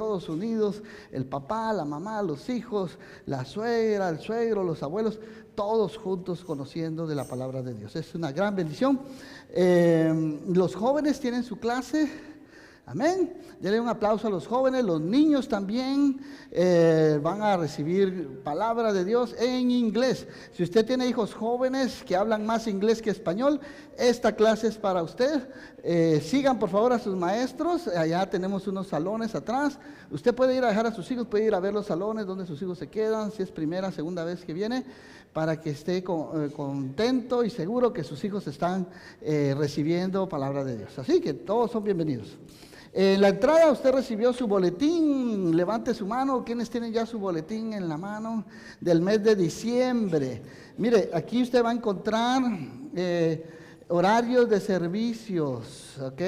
todos unidos, el papá, la mamá, los hijos, la suegra, el suegro, los abuelos, todos juntos conociendo de la palabra de Dios. Es una gran bendición. Los jóvenes tienen su clase. Amén. Denle un aplauso a los jóvenes. Los niños también van a recibir palabra de Dios en inglés. Si usted tiene hijos jóvenes que hablan más inglés que español, esta clase es para usted. Sigan por favor a sus maestros. Allá tenemos unos salones atrás. Usted puede ir a dejar a sus hijos, puede ir a ver los salones donde sus hijos se quedan, si es primera, segunda vez que viene, para que esté contento y seguro que sus hijos están recibiendo palabra de Dios. Así que todos son bienvenidos. En la entrada usted recibió su boletín. Levante su mano. ¿Quiénes tienen ya su boletín en la mano del mes de diciembre? Mire, aquí usted va a encontrar horarios de servicios, ¿ok?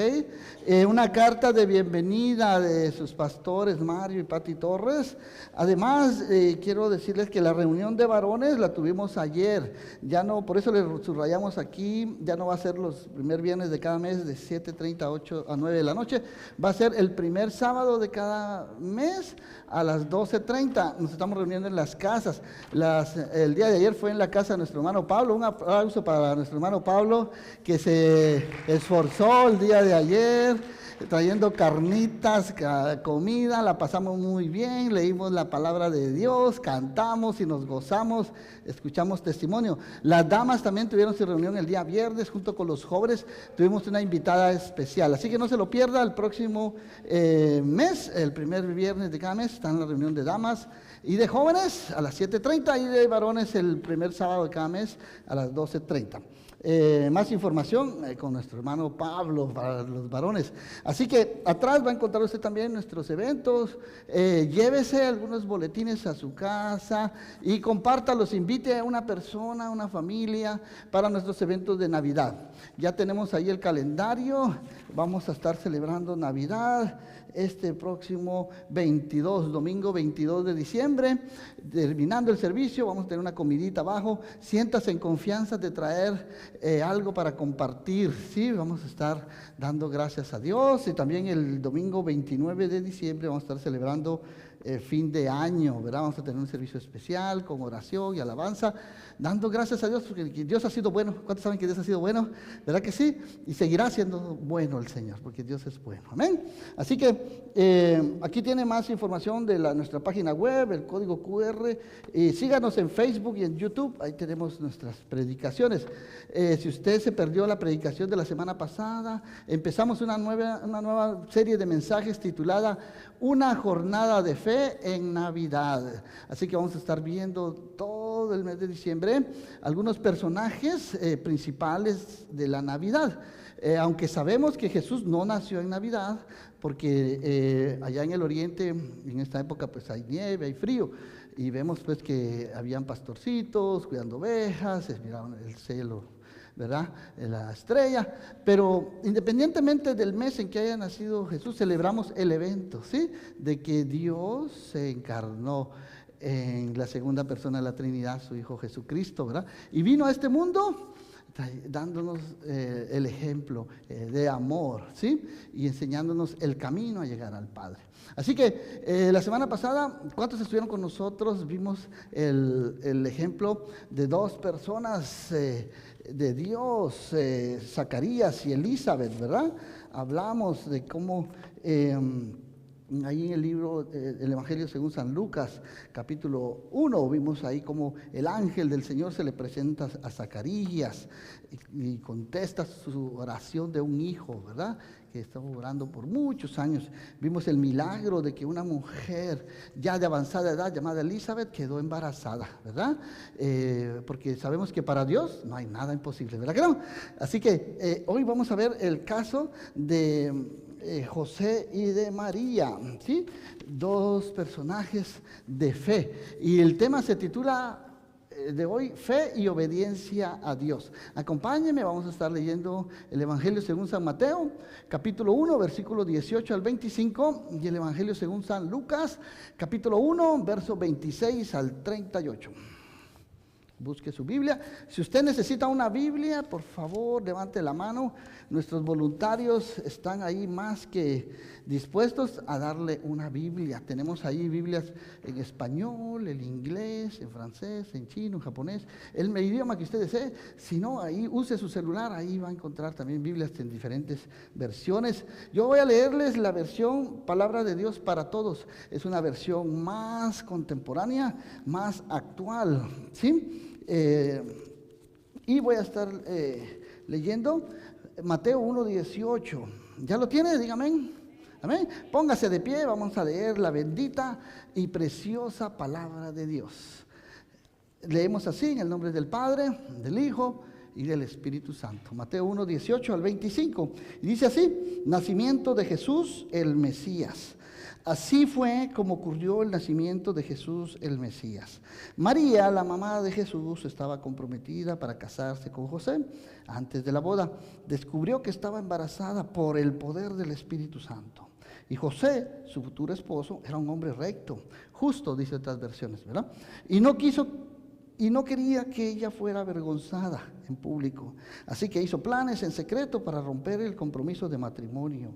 Una carta de bienvenida de sus pastores Mario y Pati Torres. Además, quiero decirles que la reunión de varones la tuvimos ayer. Ya no, por eso le subrayamos aquí, ya no va a ser los primer viernes de cada mes de 7:30 a 9 de la noche. Va a ser el primer sábado de cada mes a las 12:30. Nos estamos reuniendo en las casas. El día de ayer fue en la casa de nuestro hermano Pablo. Un aplauso para nuestro hermano Pablo, que se esforzó el día de ayer trayendo carnitas, comida. La pasamos muy bien, leímos la palabra de Dios, cantamos y nos gozamos, escuchamos testimonio. Las damas también tuvieron su reunión el día viernes junto con los jóvenes. Tuvimos una invitada especial, así que no se lo pierda. El próximo mes, el primer viernes de cada mes, está en la reunión de damas y de jóvenes a las 7:30 y de varones el primer sábado de cada mes a las 12:30. Más información con nuestro hermano Pablo para los varones. Así que atrás va a encontrar usted también nuestros eventos. Llévese algunos boletines a su casa y compártalos. Invite a una persona, a una familia para nuestros eventos de Navidad. Ya tenemos ahí el calendario. Vamos a estar celebrando Navidad este próximo domingo 22 de diciembre. Terminando el servicio, vamos a tener una comidita abajo. Siéntase en confianza de traer algo para compartir, ¿sí? Vamos a estar dando gracias a Dios. Y también el domingo 29 de diciembre vamos a estar celebrando fin de año, ¿verdad? Vamos a tener un servicio especial con oración y alabanza, dando gracias a Dios porque Dios ha sido bueno. ¿Cuántos saben que Dios ha sido bueno? ¿Verdad que sí? Y seguirá siendo bueno el Señor, porque Dios es bueno. Amén. Así que aquí tiene más información de nuestra página web, el código QR. Síganos en Facebook y en YouTube, ahí tenemos nuestras predicaciones. Si usted se perdió la predicación de la semana pasada, empezamos una nueva serie de mensajes titulada Una jornada de fe en Navidad. Así que vamos a estar viendo todo el mes de diciembre algunos personajes principales de la Navidad. Aunque sabemos que Jesús no nació en Navidad, porque allá en el oriente, en esta época, pues hay nieve, hay frío, y vemos pues que habían pastorcitos cuidando ovejas, se miraban el cielo, ¿verdad? La estrella. Pero independientemente del mes en que haya nacido Jesús, celebramos el evento, ¿sí? De que Dios se encarnó en la segunda persona de la Trinidad, su Hijo Jesucristo, ¿verdad? Y vino a este mundo dándonos el ejemplo de amor, ¿sí? Y enseñándonos el camino a llegar al Padre. Así que la semana pasada, ¿cuántos estuvieron con nosotros? Vimos el ejemplo de dos personas de Dios, Zacarías y Elizabeth, ¿verdad? Hablamos de cómo ahí en el libro, el Evangelio según San Lucas, capítulo 1, vimos ahí como el ángel del Señor se le presenta a Zacarías y contesta su oración de un hijo, ¿verdad? Que estaba orando por muchos años. Vimos el milagro de que una mujer ya de avanzada edad llamada Elizabeth quedó embarazada, ¿verdad? Porque sabemos que para Dios no hay nada imposible, ¿verdad que no? Así que hoy vamos a ver el caso de José y de María, ¿sí? Dos personajes de fe. Y el tema se titula de hoy, Fe y Obediencia a Dios. Acompáñenme, vamos a estar leyendo el Evangelio según San Mateo, capítulo 1, versículo 18 al 25, y el Evangelio según San Lucas, capítulo 1, verso 26 al 38. busque su Biblia. Si usted necesita una Biblia, por favor, levante la mano. Nuestros voluntarios están ahí más que dispuestos a darle una Biblia. Tenemos ahí Biblias en español, en inglés, en francés, en chino, en japonés, el idioma que usted desee. Si no, ahí use su celular, ahí va a encontrar también Biblias en diferentes versiones. Yo voy a leerles la versión Palabra de Dios para Todos. Es una versión más contemporánea, más actual, ¿sí? Y voy a estar leyendo Mateo 1:18. ¿Ya lo tiene? Dígame. Amén. Póngase de pie, vamos a leer la bendita y preciosa palabra de Dios. Leemos así en el nombre del Padre, del Hijo y del Espíritu Santo. Mateo 1:18 al 25. Y dice así: nacimiento de Jesús el Mesías. Así fue como ocurrió el nacimiento de Jesús el Mesías. María, la mamá de Jesús, estaba comprometida para casarse con José. Antes de la boda, descubrió que estaba embarazada por el poder del Espíritu Santo. Y José, su futuro esposo, era un hombre recto, justo, dice otras versiones, ¿verdad? Y no quería que ella fuera avergonzada en público. Así que hizo planes en secreto para romper el compromiso de matrimonio.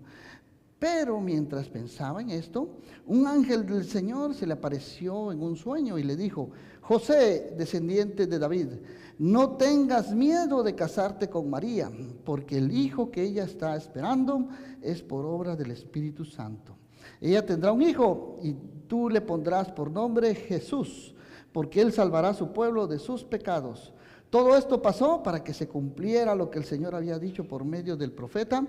Pero mientras pensaba en esto, un ángel del Señor se le apareció en un sueño y le dijo: José, descendiente de David, no tengas miedo de casarte con María, porque el hijo que ella está esperando es por obra del Espíritu Santo. Ella tendrá un hijo y tú le pondrás por nombre Jesús, porque él salvará a su pueblo de sus pecados. Todo esto pasó para que se cumpliera lo que el Señor había dicho por medio del profeta,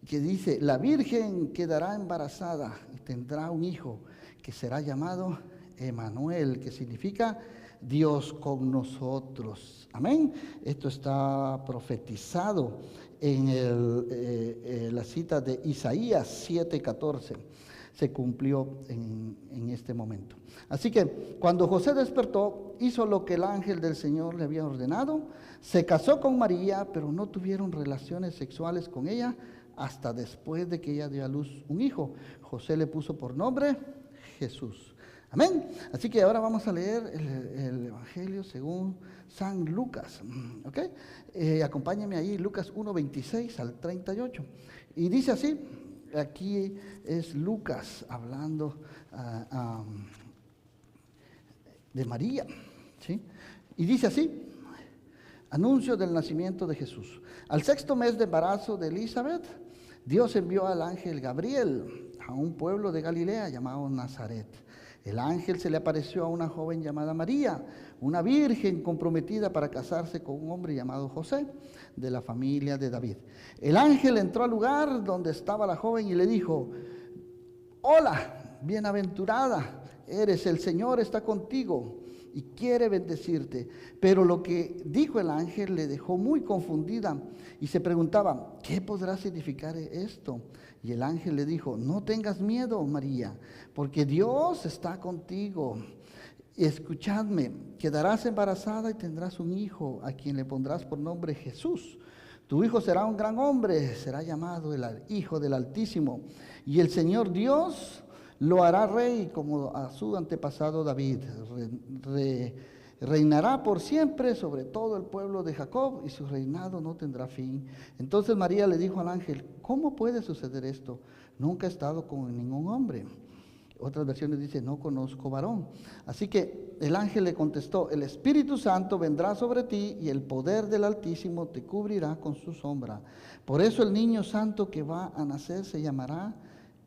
que dice: la virgen quedará embarazada y tendrá un hijo que será llamado Emanuel, que significa Dios con nosotros. Amén. Esto está profetizado en la cita de Isaías 7:14. Se cumplió en este momento. Así que cuando José despertó, hizo lo que el ángel del Señor le había ordenado. Se casó con María, pero no tuvieron relaciones sexuales con ella hasta después de que ella dio a luz un hijo. José le puso por nombre Jesús. Amén. Así que ahora vamos a leer el Evangelio según San Lucas. ¿Ok? Acompáñenme ahí, Lucas 1:26 al 38. Y dice así, aquí es Lucas hablando de María, ¿sí? Y dice así: anuncio del nacimiento de Jesús. Al 6º mes de embarazo de Elizabeth, Dios envió al ángel Gabriel a un pueblo de Galilea llamado Nazaret. El ángel se le apareció a una joven llamada María, una virgen comprometida para casarse con un hombre llamado José, de la familia de David. El ángel entró al lugar donde estaba la joven y le dijo: hola, bienaventurada eres, el Señor está contigo y quiere bendecirte. Pero lo que dijo el ángel le dejó muy confundida y se preguntaba: ¿qué podrá significar esto? Y el ángel le dijo: no tengas miedo, María, porque Dios está contigo. Escuchadme, quedarás embarazada y tendrás un hijo a quien le pondrás por nombre Jesús. Tu hijo será un gran hombre, será llamado el Hijo del Altísimo, y el Señor Dios lo hará rey como a su antepasado David. Reinará por siempre sobre todo el pueblo de Jacob y su reinado no tendrá fin. Entonces María le dijo al ángel: ¿cómo puede suceder esto? Nunca he estado con ningún hombre. Otras versiones dicen: no conozco varón. Así que el ángel le contestó: el Espíritu Santo vendrá sobre ti y el poder del Altísimo te cubrirá con su sombra. Por eso el niño santo que va a nacer se llamará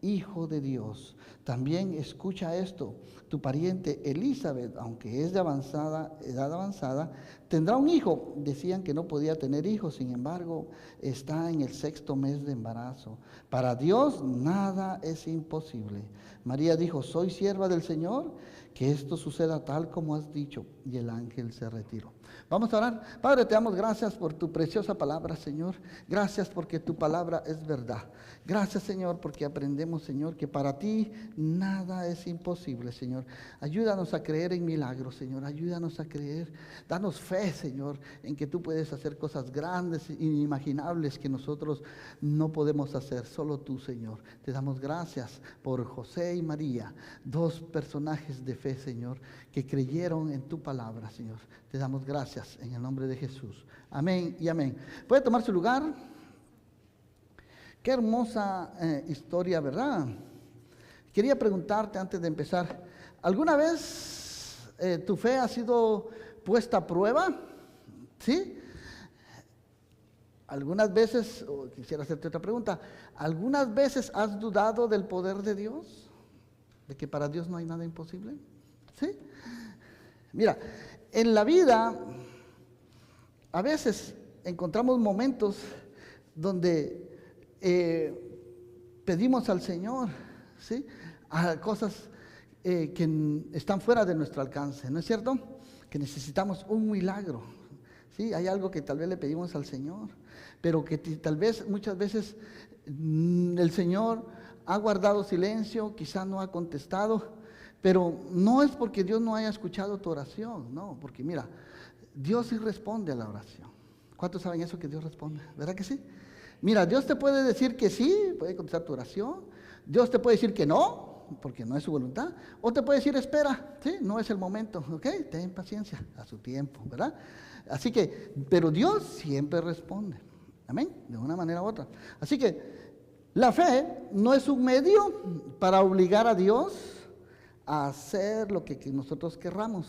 Hijo de Dios. También escucha esto: tu pariente Elizabeth, aunque es de edad avanzada, tendrá un hijo. Decían que no podía tener hijos, sin embargo, está en el 6º mes de embarazo. Para Dios nada es imposible. María dijo: soy sierva del Señor, que esto suceda tal como has dicho. Y el ángel se retiró. Vamos a orar. Padre, te damos gracias por tu preciosa palabra, Señor. Gracias porque tu palabra es verdad. Gracias, Señor, porque aprendemos creemos, Señor, que para ti nada es imposible, Señor. Ayúdanos a creer en milagros, Señor. Ayúdanos a creer. Danos fe, Señor, en que tú puedes hacer cosas grandes, inimaginables que nosotros no podemos hacer. Solo tú, Señor. Te damos gracias por José y María, dos personajes de fe, Señor, que creyeron en tu palabra, Señor. Te damos gracias en el nombre de Jesús. Amén y amén. ¿Puede tomar su lugar? Qué hermosa historia, ¿verdad? Quería preguntarte antes de empezar, ¿alguna vez tu fe ha sido puesta a prueba? ¿Sí? Algunas veces, quisiera hacerte otra pregunta, ¿algunas veces has dudado del poder de Dios? ¿De que para Dios no hay nada imposible? ¿Sí? Mira, en la vida a veces encontramos momentos donde pedimos al Señor, ¿sí?, a cosas que están fuera de nuestro alcance, ¿no es cierto? Que necesitamos un milagro, ¿sí? Hay algo que tal vez le pedimos al Señor, pero que tal vez muchas veces el Señor ha guardado silencio, quizá no ha contestado, pero no es porque Dios no haya escuchado tu oración, no, porque mira, Dios sí responde a la oración. ¿Cuántos saben eso, que Dios responde? ¿Verdad que sí? Mira, Dios te puede decir que sí, puede contestar tu oración. Dios te puede decir que no, porque no es su voluntad. O te puede decir, espera, ¿sí? No es el momento, ¿ok? Ten paciencia, a su tiempo, ¿verdad? Así que, pero Dios siempre responde, amén, de una manera u otra. Así que la fe no es un medio para obligar a Dios a hacer lo que nosotros querramos,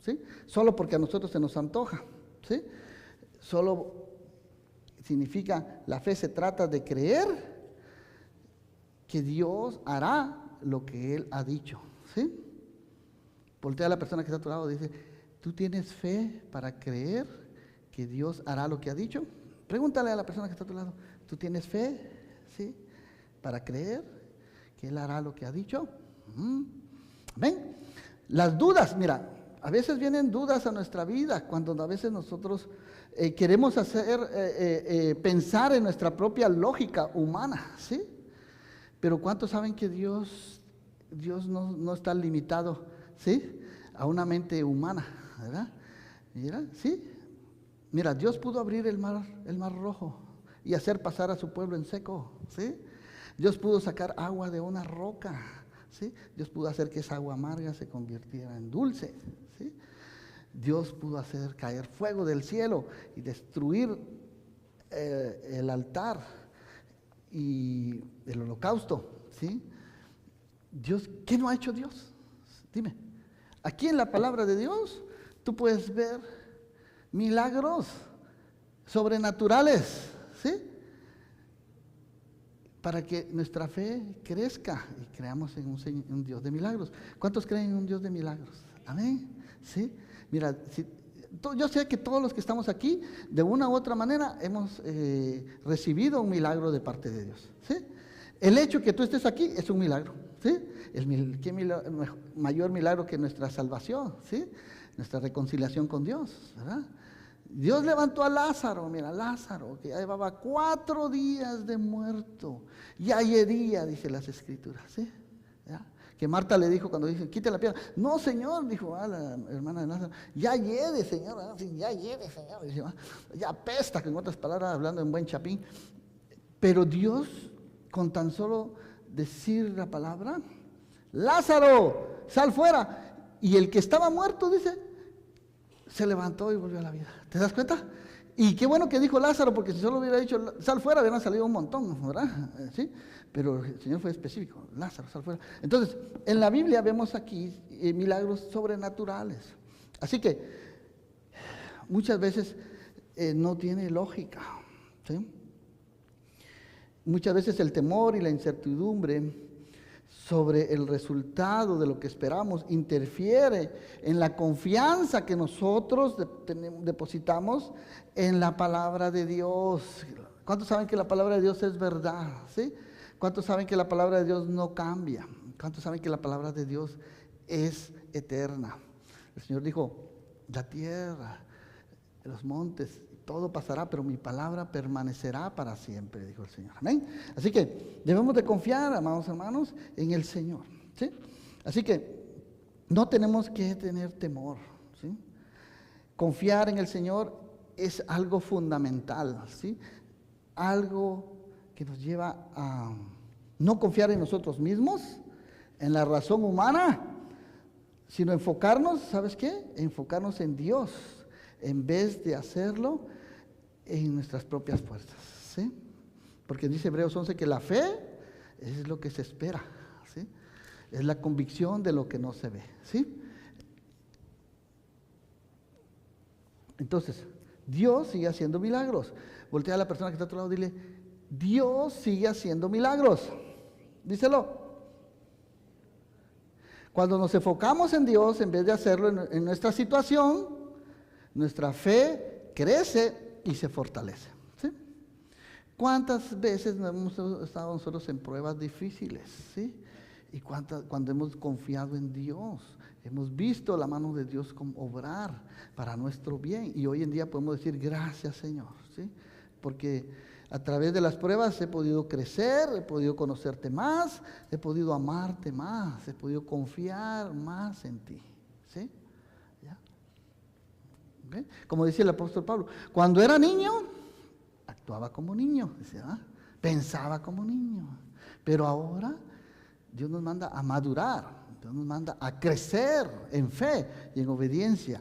¿sí? Solo porque a nosotros se nos antoja, ¿sí? Solo significa, la fe se trata de creer que Dios hará lo que Él ha dicho, ¿sí? Voltea a la persona que está a tu lado y dice, ¿tú tienes fe para creer que Dios hará lo que ha dicho? Pregúntale a la persona que está a tu lado, ¿tú tienes fe, sí, para creer que Él hará lo que ha dicho? ¿Ven? Las dudas, mira, a veces vienen dudas a nuestra vida cuando a veces nosotros queremos pensar en nuestra propia lógica humana, ¿sí? Pero ¿cuántos saben que Dios no está limitado, ¿sí?, a una mente humana, ¿verdad? Mira, ¿sí? Mira, Dios pudo abrir el mar Rojo y hacer pasar a su pueblo en seco, ¿sí? Dios pudo sacar agua de una roca, ¿sí? Dios pudo hacer que esa agua amarga se convirtiera en dulce, ¿sí? Dios pudo hacer caer fuego del cielo y destruir el altar y el holocausto, ¿sí? Dios, ¿qué no ha hecho Dios? Dime, aquí en la palabra de Dios tú puedes ver milagros sobrenaturales, ¿sí?, para que nuestra fe crezca y creamos en un Dios de milagros. ¿Cuántos creen en un Dios de milagros? Amén, ¿sí? Mira, yo sé que todos los que estamos aquí, de una u otra manera, hemos recibido un milagro de parte de Dios, ¿sí? El hecho que tú estés aquí es un milagro, ¿sí? ¿Qué mayor milagro que nuestra salvación, ¿sí?, nuestra reconciliación con Dios, ¿verdad? Dios levantó a Lázaro, mira, Lázaro, que ya llevaba 4 días de muerto, ya hería, dice las Escrituras, ¿sí? ¿Ya? Que Marta le dijo cuando dice, quite la piedra. No, Señor, dijo la hermana de Lázaro, ya hiede, Señor, sí, ya hiede, Señor. Dice, ya apesta, que en otras palabras, hablando en buen chapín. Pero Dios, con tan solo decir la palabra, Lázaro, sal fuera. Y el que estaba muerto, dice, se levantó y volvió a la vida. ¿Te das cuenta? Y qué bueno que dijo Lázaro, porque si solo hubiera dicho sal fuera, hubieran salido un montón, ¿verdad? ¿Sí? Pero el Señor fue específico, Lázaro, sal fuera. Entonces, en la Biblia vemos aquí milagros sobrenaturales. Así que muchas veces no tiene lógica, ¿sí? Muchas veces el temor y la incertidumbre sobre el resultado de lo que esperamos interfiere en la confianza que nosotros depositamos en la palabra de Dios. ¿Cuántos saben que la palabra de Dios es verdad? ¿Sí? ¿Cuántos saben que la palabra de Dios no cambia? ¿Cuántos saben que la palabra de Dios es eterna? El Señor dijo, la tierra, los montes todo pasará, pero mi palabra permanecerá para siempre, dijo el Señor. Amén. Así que debemos de confiar, amados hermanos, en el Señor, ¿sí? Así que no tenemos que tener temor, ¿sí? Confiar en el Señor es algo fundamental, ¿sí? Algo que nos lleva a no confiar en nosotros mismos, en la razón humana, sino enfocarnos, ¿sabes qué? Enfocarnos en Dios, en vez de hacerlo en nuestras propias fuerzas, ¿sí? Porque dice Hebreos 11 que la fe es lo que se espera, ¿sí? Es la convicción de lo que no se ve, ¿sí? Entonces, Dios sigue haciendo milagros. Voltea a la persona que está a tu lado, dile, Dios sigue haciendo milagros. Díselo. Cuando nos enfocamos en Dios, en vez de hacerlo en nuestra situación, nuestra fe crece y se fortalece, ¿sí? ¿Cuántas veces hemos estado nosotros en pruebas difíciles, ¿sí? Y cuando hemos confiado en Dios, hemos visto la mano de Dios obrar para nuestro bien. Y hoy en día podemos decir gracias, Señor, ¿sí? Porque a través de las pruebas he podido crecer, he podido conocerte más, he podido amarte más, he podido confiar más en ti, ¿sí? ¿Ya? ¿Okay? Como dice el apóstol Pablo, cuando era niño, actuaba como niño, pensaba como niño, pero ahora Dios nos manda a madurar, Dios nos manda a crecer en fe y en obediencia.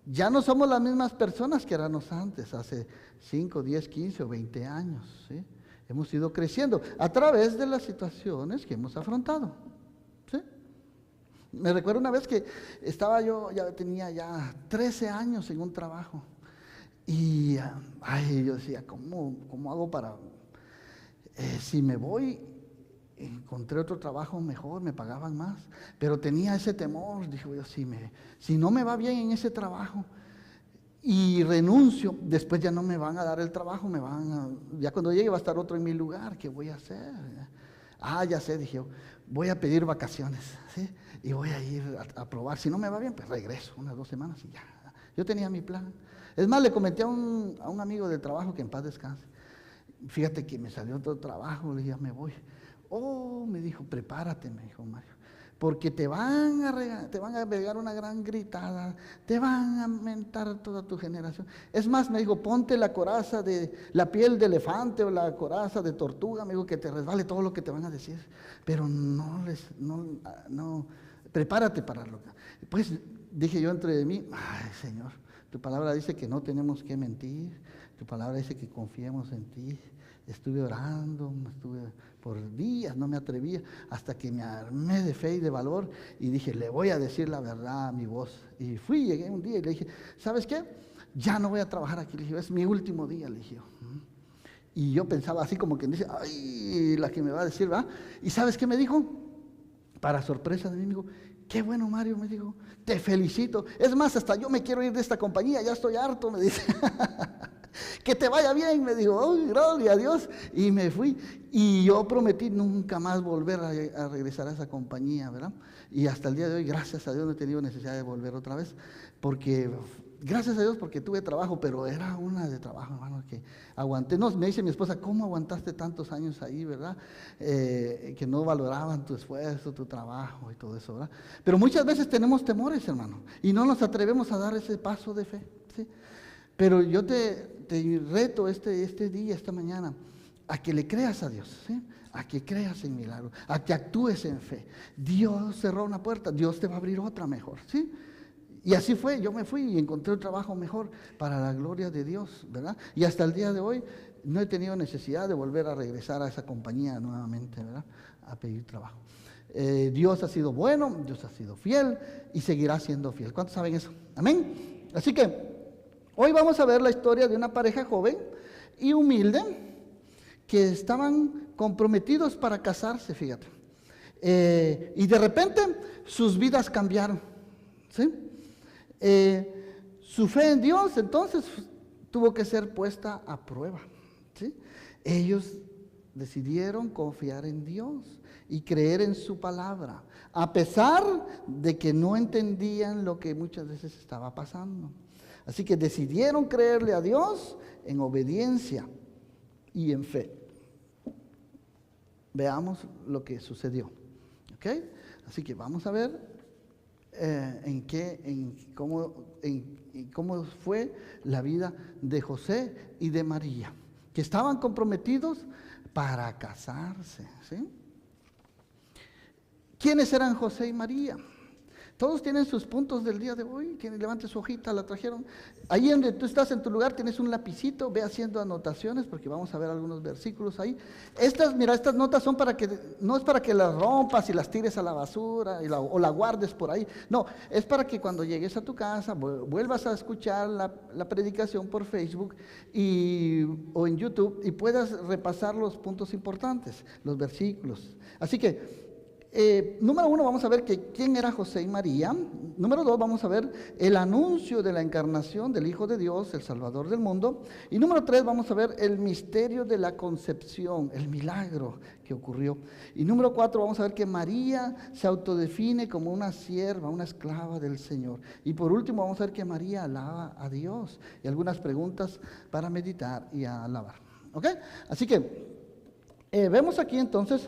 Ya no somos las mismas personas que éramos antes, hace 5, 10, 15 o 20 años, ¿sí? Hemos ido creciendo a través de las situaciones que hemos afrontado, ¿sí? Me recuerdo una vez que estaba yo, ya tenía ya 13 años en un trabajo y yo decía, ¿cómo hago para, si me voy, encontré otro trabajo mejor, me pagaban más, pero tenía ese temor, dije yo, si no me va bien en ese trabajo y renuncio, después ya no me van a dar el trabajo, ya cuando llegue va a estar otro en mi lugar, ¿qué voy a hacer? Ya sé, dije yo, voy a pedir vacaciones, ¿sí? Y voy a ir a probar, si no me va bien, pues regreso, unas 2 semanas y ya. Yo tenía mi plan. Es más, le comenté a un amigo del trabajo que en paz descanse. Fíjate que me salió otro trabajo, le dije, ya me voy. Me dijo, prepárate, me dijo Mario, porque te van a pegar una gran gritada, te van a mentar toda tu generación. Es más, me dijo, ponte la coraza de la piel de elefante o la coraza de tortuga, me dijo, que te resbale todo lo que te van a decir, pero no, prepárate para lo que... Pues dije yo entre mí, ay Señor, tu palabra dice que no tenemos que mentir, tu palabra dice que confiemos en ti. Estuve orando, por días, no me atrevía, hasta que me armé de fe y de valor y dije, le voy a decir la verdad a mi voz. Y llegué un día y le dije, ¿sabes qué? Ya no voy a trabajar aquí, le dije, es mi último día, le dije. Y yo pensaba así como que dice, ay, la que me va a decir, ¿verdad? ¿Y sabes qué me dijo? Para sorpresa de mí, me dijo, qué bueno, Mario, me dijo, te felicito. Es más, hasta yo me quiero ir de esta compañía, ya estoy harto, me dice. Que te vaya bien, me dijo, oh, gloria a Dios, y me fui, y yo prometí nunca más volver a regresar a esa compañía, ¿verdad? Y hasta el día de hoy, gracias a Dios, no he tenido necesidad de volver otra vez, porque, gracias a Dios, porque tuve trabajo, pero era una de trabajo, hermano, que aguanté. No, me dice mi esposa, ¿cómo aguantaste tantos años ahí, verdad? Que no valoraban tu esfuerzo, tu trabajo y todo eso, ¿verdad? Pero muchas veces tenemos temores, hermano, y no nos atrevemos a dar ese paso de fe, ¿sí? Pero yo te reto este día, esta mañana, a que le creas a Dios, ¿sí? A que creas en milagros, a que actúes en fe. Dios cerró una puerta, Dios te va a abrir otra mejor, ¿sí? Y así fue, yo me fui y encontré un trabajo mejor para la gloria de Dios, ¿verdad? Y hasta el día de hoy no he tenido necesidad de volver a regresar a esa compañía nuevamente, ¿verdad? A pedir trabajo. Dios ha sido bueno, Dios ha sido fiel y seguirá siendo fiel. ¿Cuántos saben eso? Amén. Así que hoy vamos a ver la historia de una pareja joven y humilde que estaban comprometidos para casarse, fíjate. Y de repente sus vidas cambiaron, ¿sí? Su fe en Dios entonces tuvo que ser puesta a prueba, ¿sí? Ellos decidieron confiar en Dios y creer en su palabra, a pesar de que no entendían lo que muchas veces estaba pasando. Así que decidieron creerle a Dios en obediencia y en fe. Veamos lo que sucedió. ¿Ok? Así que vamos a ver cómo fue la vida de José y de María, que estaban comprometidos para casarse. ¿Sí? ¿Quiénes eran José y María? Todos tienen sus puntos del día de hoy. Levante su hojita, la trajeron. Ahí donde tú estás en tu lugar tienes un lapicito, ve haciendo anotaciones porque vamos a ver algunos versículos ahí. Estas notas son no es para que las rompas y las tires a la basura o la guardes por ahí. No, es para que cuando llegues a tu casa vuelvas a escuchar la predicación por Facebook o en YouTube y puedas repasar los puntos importantes, los versículos. Así que número 1, vamos a ver quién era José y María. Número 2, vamos a ver el anuncio de la encarnación del Hijo de Dios, el Salvador del mundo. Y número 3, vamos a ver el misterio de la concepción, el milagro que ocurrió. Y número 4, vamos a ver que María se autodefine como una sierva, una esclava del Señor. Y por último, vamos a ver que María alaba a Dios. Y algunas preguntas para meditar y alabar. ¿Ok? Así que vemos aquí entonces.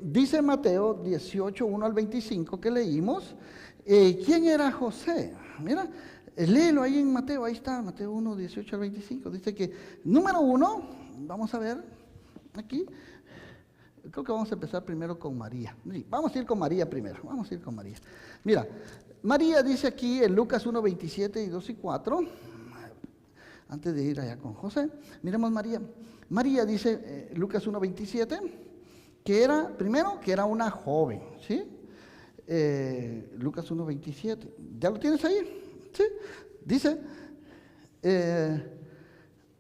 Dice Mateo 18, 1 al 25 que leímos, ¿quién era José? Mira, léelo ahí en Mateo, ahí está, Mateo 1, 18 al 25. Dice que, número 1, vamos a ver aquí, creo que vamos a empezar primero con María. Vamos a ir con María primero, vamos a ir con María. Mira, María dice aquí en Lucas 1, 27 y 2 y 4, antes de ir allá con José, miremos María. María dice, Lucas 1, 27, que era una joven, ¿sí? Lucas 1:27, ¿ya lo tienes ahí? ¿Sí? Dice,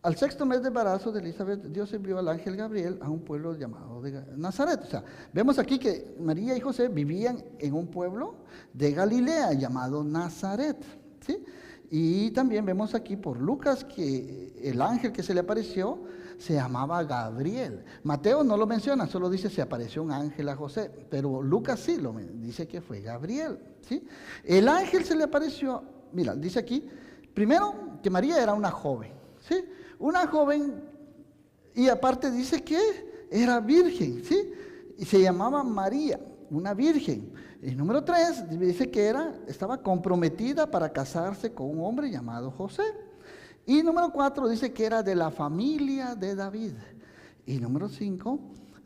al 6º mes de embarazo de Elizabeth, Dios envió al ángel Gabriel a un pueblo llamado de Nazaret. O sea, vemos aquí que María y José vivían en un pueblo de Galilea llamado Nazaret, ¿sí? Y también vemos aquí por Lucas que el ángel que se le apareció se llamaba Gabriel. Mateo no lo menciona, solo dice se apareció un ángel a José, pero Lucas sí lo dice que fue Gabriel, ¿sí? El ángel se le apareció, mira, dice aquí, primero que María era una joven, ¿sí? Una joven, y aparte dice que era virgen, ¿sí? Y se llamaba María, una virgen. Y número 3, dice que estaba comprometida para casarse con un hombre llamado José. Y número 4 dice que era de la familia de David. Y número 5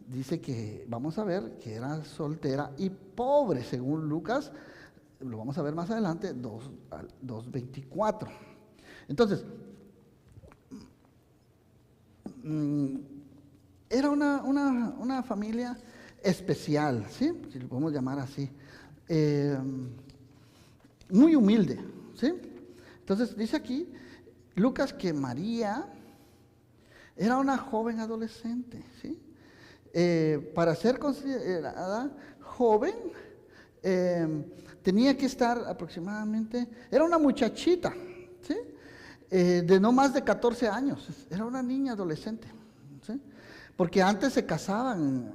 dice que, vamos a ver, que era soltera y pobre, según Lucas, lo vamos a ver más adelante, 2:24. Entonces, era una familia especial, ¿sí? Si lo podemos llamar así. Muy humilde, ¿sí? Entonces dice aquí Lucas que María era una joven adolescente, ¿sí? Para ser considerada joven tenía que estar aproximadamente, era una muchachita, ¿sí? De no más de 14 años, era una niña adolescente, ¿sí? Porque antes se casaban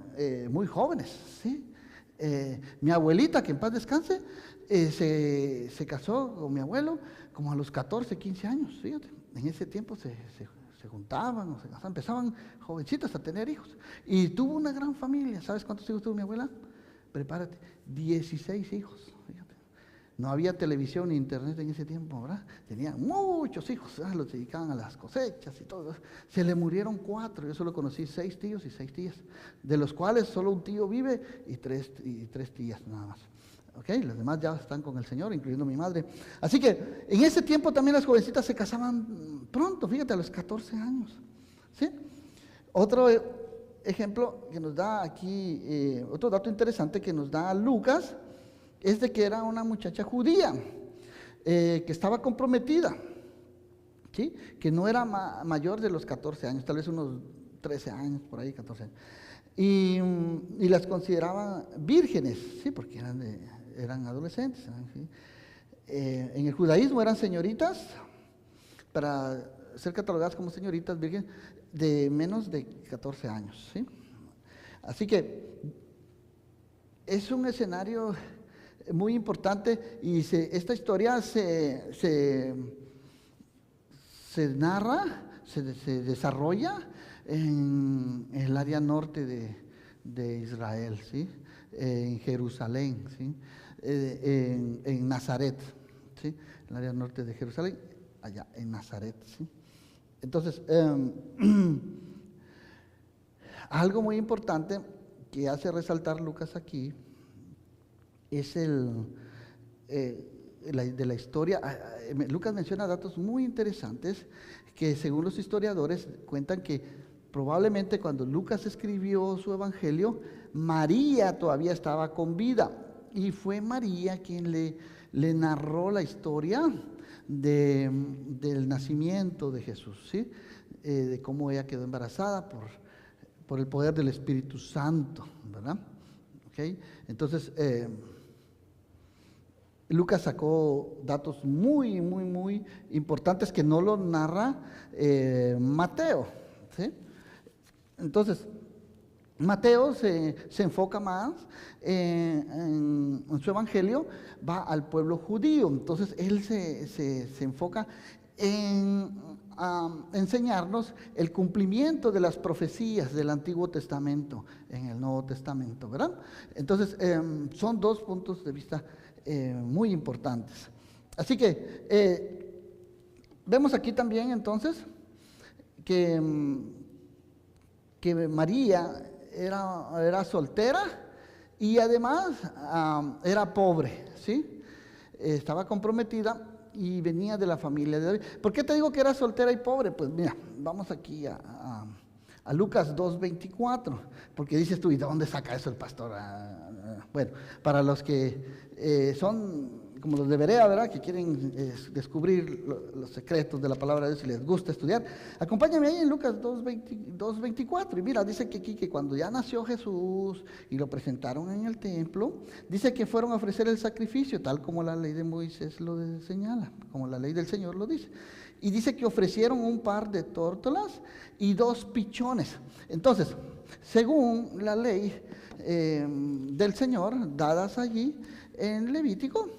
muy jóvenes, ¿sí? Mi abuelita, que en paz descanse, se casó con mi abuelo como a los 14, 15 años, fíjate. En ese tiempo se juntaban o se casaban, empezaban jovencitas a tener hijos. Y tuvo una gran familia. ¿Sabes cuántos hijos tuvo mi abuela? Prepárate, 16 hijos, fíjate. No había televisión ni internet en ese tiempo, ¿verdad? Tenían muchos hijos, los dedicaban a las cosechas y todo. Se le murieron 4, yo solo conocí 6 tíos y 6 tías, de los cuales solo un tío vive y tres tías nada más. ¿Ok? Los demás ya están con el Señor, incluyendo mi madre. Así que en ese tiempo también las jovencitas se casaban pronto, fíjate, a los 14 años. ¿Sí? Otro ejemplo que nos da aquí, otro dato interesante que nos da Lucas, es de que era una muchacha judía, que estaba comprometida, ¿sí? Que no era mayor de los 14 años, tal vez unos 13 años, por ahí 14 años. Y las consideraban vírgenes, ¿sí? Porque eran adolescentes, ¿sí? En el judaísmo eran señoritas, para ser catalogadas como señoritas vírgenes, de menos de 14 años, ¿sí? Así que es un escenario muy importante, y esta historia se narra, se desarrolla en el área norte de Israel, ¿sí? En Jerusalén, ¿sí? En Nazaret, ¿sí? En el área norte de Jerusalén, allá en Nazaret, ¿sí? Entonces, algo muy importante que hace resaltar Lucas aquí es de la historia. Lucas menciona datos muy interesantes que, según los historiadores, cuentan que probablemente cuando Lucas escribió su evangelio, María todavía estaba con vida, y fue María quien le narró la historia del nacimiento de Jesús, ¿sí? De cómo ella quedó embarazada por el poder del Espíritu Santo, ¿verdad? ¿Okay? Entonces, Lucas sacó datos muy, muy, muy importantes que no lo narra Mateo, ¿sí? Entonces, Mateo se enfoca más en su evangelio, va al pueblo judío. Entonces, él se enfoca en enseñarnos el cumplimiento de las profecías del Antiguo Testamento en el Nuevo Testamento, ¿verdad? Entonces, son dos puntos de vista muy importantes. Así que vemos aquí también entonces que María era soltera y además era pobre, ¿sí? Estaba comprometida y venía de la familia de David. ¿Por qué te digo que era soltera y pobre? Pues mira, vamos aquí a Lucas 2:24, porque dices tú, ¿y de dónde saca eso el pastor? Bueno, para los que son como los de Berea, ¿verdad? Que quieren descubrir los secretos de la palabra de Dios y les gusta estudiar, acompáñame ahí en Lucas 2:24. Y mira, dice que aquí que cuando ya nació Jesús y lo presentaron en el templo, dice que fueron a ofrecer el sacrificio, tal como la ley de Moisés lo señala, como la ley del Señor lo dice. Y dice que ofrecieron un par de tórtolas y 2 pichones. Entonces, según la ley del Señor, dadas allí en Levítico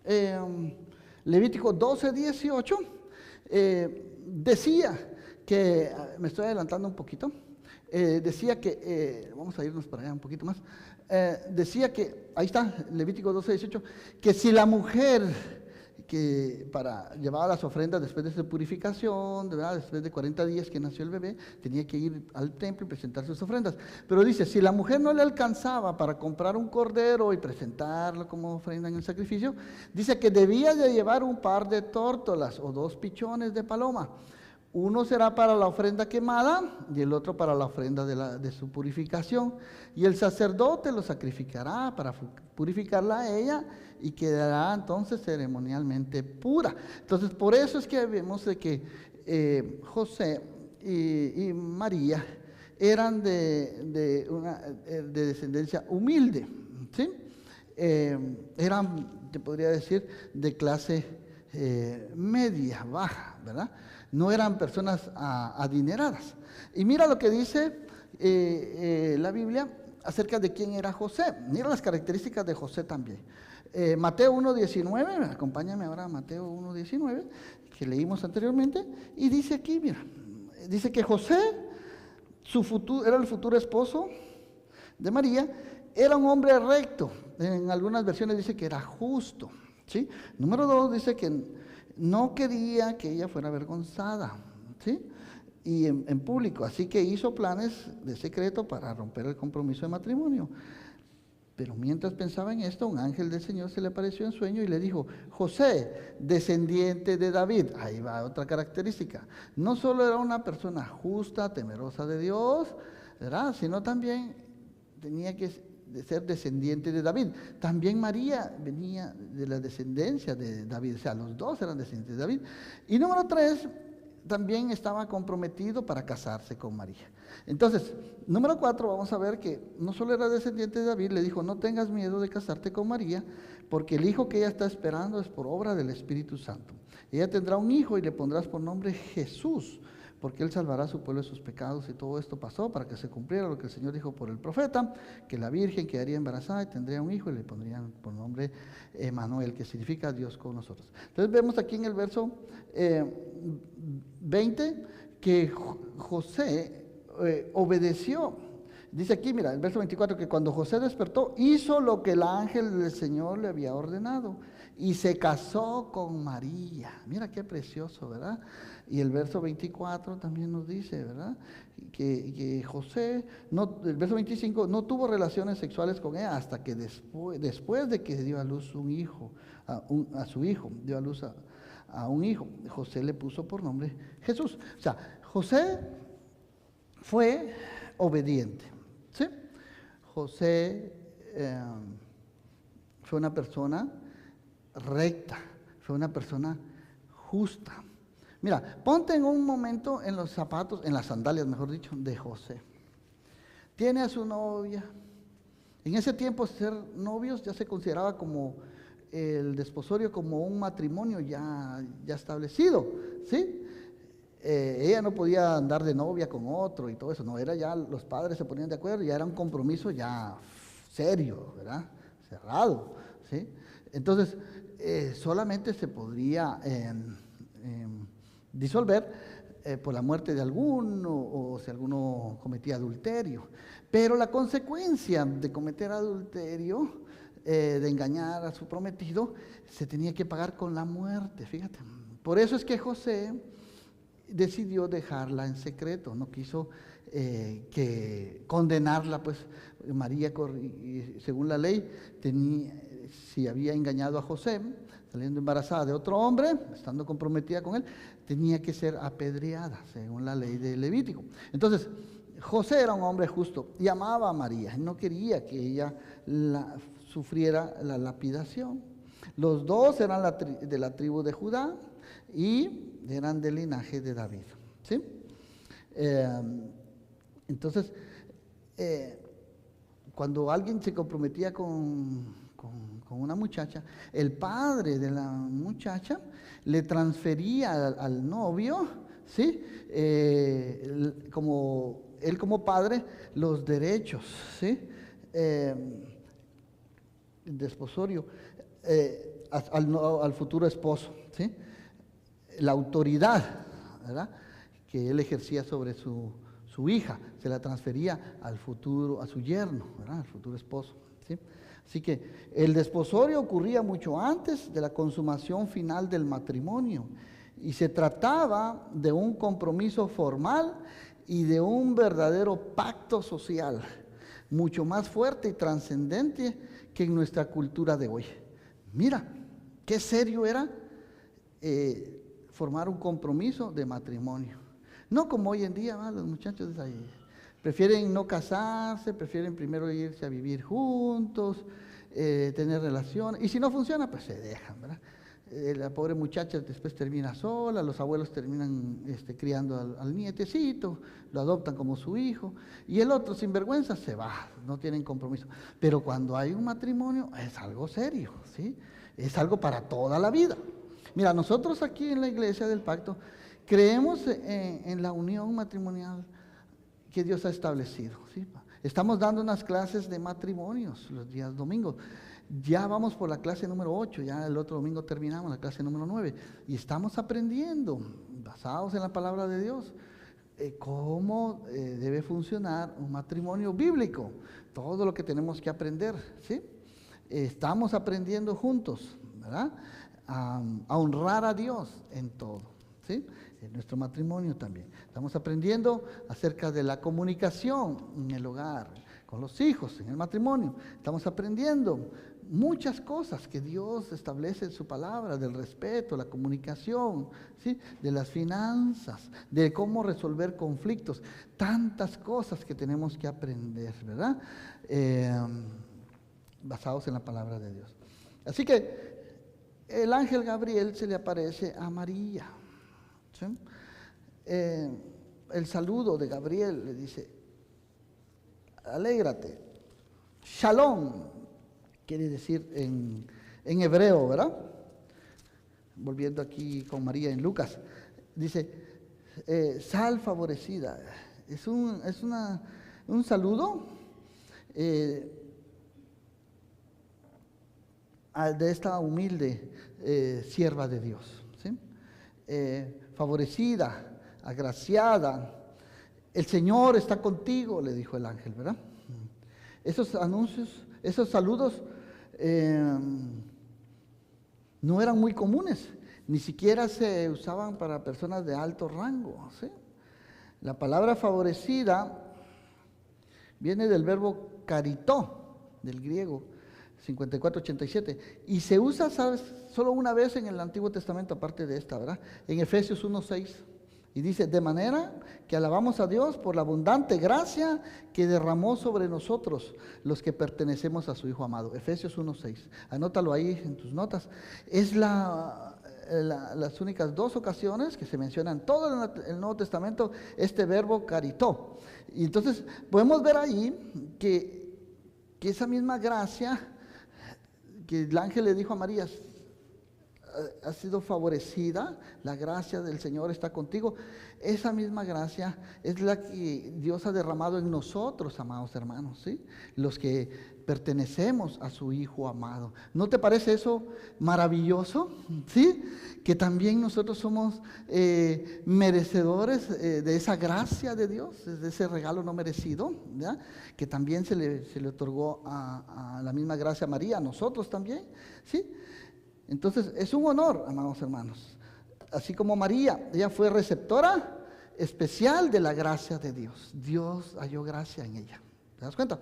12:18, decía que, me estoy adelantando un poquito, decía que, vamos a irnos para allá un poquito más, decía que, ahí está, Levítico 12:18, que si la mujer que llevaba las ofrendas después de su purificación, ¿verdad? Después de 40 días que nació el bebé, tenía que ir al templo y presentar sus ofrendas. Pero dice, si la mujer no le alcanzaba para comprar un cordero y presentarlo como ofrenda en el sacrificio, dice que debía de llevar un par de tórtolas o 2 pichones de paloma. Uno será para la ofrenda quemada y el otro para la ofrenda de su purificación. Y el sacerdote lo sacrificará para purificarla a ella y quedará entonces ceremonialmente pura. Entonces, por eso es que vemos de que José y María eran de descendencia humilde, ¿sí? Eran, te podría decir, de clase media, baja, ¿verdad? No eran personas adineradas. Y mira lo que dice la Biblia acerca de quién era José. Mira las características de José también. Mateo 1:19, acompáñame ahora a Mateo 1:19, que leímos anteriormente, y dice aquí, mira, dice que José, era el futuro esposo de María, era un hombre recto. En algunas versiones dice que era justo, ¿sí? Número 2, dice que no quería que ella fuera avergonzada, ¿sí? Y en público, así que hizo planes de secreto para romper el compromiso de matrimonio. Pero mientras pensaba en esto, un ángel del Señor se le apareció en sueño y le dijo, José, descendiente de David, ahí va otra característica, no solo era una persona justa, temerosa de Dios, ¿verdad? Sino también tenía que ser descendiente de David. También María venía de la descendencia de David, o sea, los dos eran descendientes de David. Y número 3, también estaba comprometido para casarse con María. Entonces, número 4, vamos a ver que no solo era descendiente de David, le dijo, no tengas miedo de casarte con María, porque el hijo que ella está esperando es por obra del Espíritu Santo. Ella tendrá un hijo y le pondrás por nombre Jesús, porque Él salvará a su pueblo de sus pecados. Y todo esto pasó para que se cumpliera lo que el Señor dijo por el profeta, que la Virgen quedaría embarazada y tendría un hijo y le pondrían por nombre Emanuel, que significa Dios con nosotros. Entonces vemos aquí en el verso 20 que José obedeció. Dice aquí, mira, el verso 24, que cuando José despertó, hizo lo que el ángel del Señor le había ordenado y se casó con María. Mira qué precioso, ¿verdad? Y el verso 24 también nos dice, ¿verdad? Que José, el verso 25, no tuvo relaciones sexuales con ella hasta que después de que dio a luz un hijo, a su hijo, dio a luz a un hijo. José le puso por nombre Jesús. O sea, José fue obediente, ¿sí? José fue una persona recta, fue una persona justa. Mira, ponte en un momento en los zapatos, en las sandalias, mejor dicho, de José. Tiene a su novia. En ese tiempo ser novios ya se consideraba como el desposorio, como un matrimonio ya establecido, ¿sí? Ella no podía andar de novia con otro y todo eso, no, era ya, los padres se ponían de acuerdo, ya era un compromiso ya serio, ¿verdad? Cerrado, ¿sí? Entonces, solamente se podría disolver por la muerte de alguno o si alguno cometía adulterio. Pero la consecuencia de cometer adulterio, de engañar a su prometido, se tenía que pagar con la muerte, fíjate. Por eso es que José decidió dejarla en secreto, no quiso que condenarla, pues María, según la ley, si había engañado a José, saliendo embarazada de otro hombre, estando comprometida con él, tenía que ser apedreada, según la ley de Levítico. Entonces, José era un hombre justo y amaba a María, no quería que ella sufriera la lapidación. Los dos eran de la tribu de Judá y eran del linaje de David, ¿sí? Entonces, cuando alguien se comprometía con una muchacha, el padre de la muchacha le transfería al novio, ¿sí? Él como padre, los derechos, ¿sí? El desposorio al futuro esposo, ¿sí? La autoridad, ¿verdad?, que él ejercía sobre su hija, se la transfería al futuro, a su yerno, ¿verdad?, al futuro esposo, ¿sí? Así que el desposorio ocurría mucho antes de la consumación final del matrimonio y se trataba de un compromiso formal y de un verdadero pacto social, mucho más fuerte y trascendente que en nuestra cultura de hoy. Mira, qué serio era formar un compromiso de matrimonio. No como hoy en día, ¿va? Los muchachos ahí prefieren no casarse, prefieren primero irse a vivir juntos, tener relaciones, y si no funciona, pues se dejan, ¿verdad? La pobre muchacha después termina sola, los abuelos terminan criando al nietecito, lo adoptan como su hijo, y el otro sinvergüenza se va, no tienen compromiso. Pero cuando hay un matrimonio es algo serio, ¿sí? Es algo para toda la vida. Mira, nosotros aquí en la Iglesia del Pacto creemos en la unión matrimonial que Dios ha establecido, ¿sí? Estamos dando unas clases de matrimonios los días domingos. Ya vamos por la clase número 8, ya el otro domingo terminamos la clase número 9 y estamos aprendiendo, basados en la palabra de Dios, cómo debe funcionar un matrimonio bíblico, todo lo que tenemos que aprender, ¿sí? Estamos aprendiendo juntos, ¿verdad?, a honrar a Dios en todo, ¿sí? En nuestro matrimonio también. Estamos aprendiendo acerca de la comunicación en el hogar, con los hijos, en el matrimonio. Estamos aprendiendo muchas cosas que Dios establece en su palabra, del respeto, la comunicación, ¿sí?, de las finanzas, de cómo resolver conflictos, tantas cosas que tenemos que aprender, ¿verdad? Basados en la palabra de Dios. Así que el ángel Gabriel se le aparece a María, ¿sí? El saludo de Gabriel le dice: alégrate, shalom, quiere decir en hebreo, ¿verdad? Volviendo aquí con María en Lucas, dice: Sal favorecida. Un saludo de esta humilde sierva de Dios, ¿sí? Favorecida, agraciada. El Señor está contigo, le dijo el ángel, ¿verdad? Esos anuncios, esos saludos no eran muy comunes, ni siquiera se usaban para personas de alto rango, ¿sí? La palabra favorecida viene del verbo caritó, del griego 54:87, y se usa, ¿sabes?, solo una vez en el Antiguo Testamento, aparte de esta, ¿verdad? En Efesios 1:6, y dice: de manera que alabamos a Dios por la abundante gracia que derramó sobre nosotros los que pertenecemos a su Hijo amado. Efesios 1:6, anótalo ahí en tus notas. Es las únicas dos ocasiones que se mencionan en todo el Nuevo Testamento este verbo caritó. Y entonces podemos ver ahí que esa misma gracia que el ángel le dijo a María, ha sido favorecida, la gracia del Señor está contigo. Esa misma gracia es la que Dios ha derramado en nosotros, amados hermanos, ¿sí? Los que pertenecemos a su Hijo amado. ¿No te parece eso maravilloso? ¿Sí? Que también nosotros somos merecedores de esa gracia de Dios, de ese regalo no merecido, ¿ya? Que también se le otorgó a la misma gracia a María, a nosotros también, ¿sí? Entonces, es un honor, amados hermanos. Así como María, ella fue receptora especial de la gracia de Dios. Dios halló gracia en ella. ¿Te das cuenta?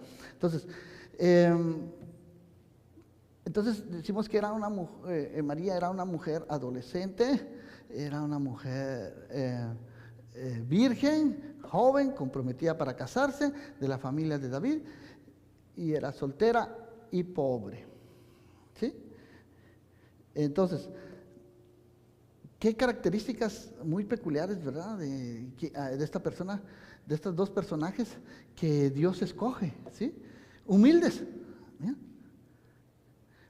Entonces decimos que era una mujer, María era una mujer adolescente, era una mujer virgen, joven, comprometida para casarse, de la familia de David, y era soltera y pobre. ¿Sí? Entonces, qué características muy peculiares, ¿verdad? De esta persona, de estos dos personajes que Dios escoge, ¿sí? Humildes. ¿Bien?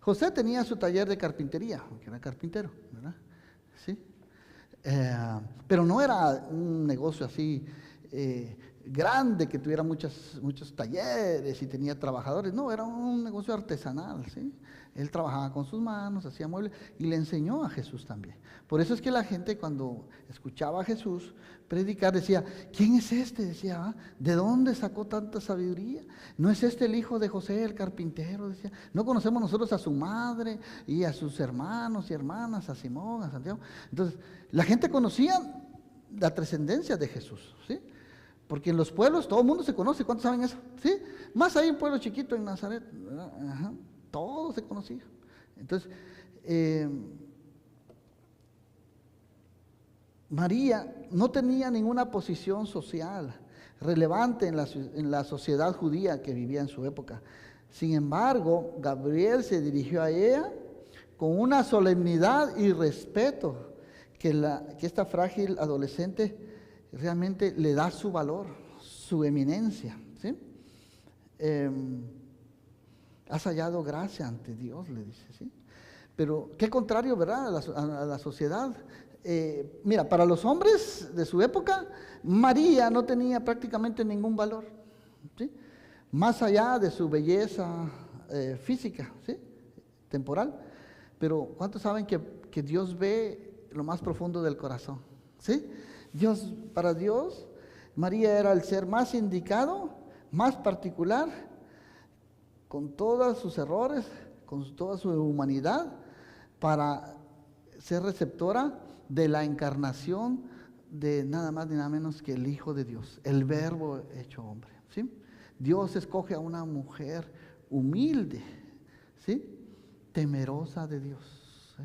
José tenía su taller de carpintería, que era carpintero, ¿verdad? ¿Sí? Pero no era un negocio así grande, que tuviera muchos talleres y tenía trabajadores. No, era un negocio artesanal, ¿sí? Él trabajaba con sus manos, hacía muebles y le enseñó a Jesús también. Por eso es que la gente, cuando escuchaba a Jesús predicar, decía: ¿quién es este? Decía: ¿de dónde sacó tanta sabiduría? ¿No es este el hijo de José, el carpintero? Decía: ¿no conocemos nosotros a su madre y a sus hermanos y hermanas, a Simón, a Santiago? Entonces, la gente conocía la trascendencia de Jesús, ¿sí? Porque en los pueblos todo el mundo se conoce. ¿Cuántos saben eso? ¿Sí? Más hay un pueblo chiquito en Nazaret, ¿verdad? Ajá. Todo se conocía. Entonces, María no tenía ninguna posición social relevante en la sociedad judía que vivía en su época. Sin embargo, Gabriel se dirigió a ella con una solemnidad y respeto que esta frágil adolescente realmente le da su valor, su eminencia, ¿sí? Has hallado gracia ante Dios, le dice, ¿sí? Pero qué contrario, ¿verdad?, a la sociedad. Mira, para los hombres de su época, María no tenía prácticamente ningún valor, ¿sí? Más allá de su belleza física, ¿sí?, temporal. Pero ¿cuántos saben que Dios ve lo más profundo del corazón? ¿Sí? Para Dios, María era el ser más indicado, más particular, con todos sus errores, con toda su humanidad, para ser receptora de la encarnación de nada más ni nada menos que el Hijo de Dios, el Verbo hecho hombre, ¿sí? Dios escoge a una mujer humilde, ¿sí?, temerosa de Dios, ¿sí?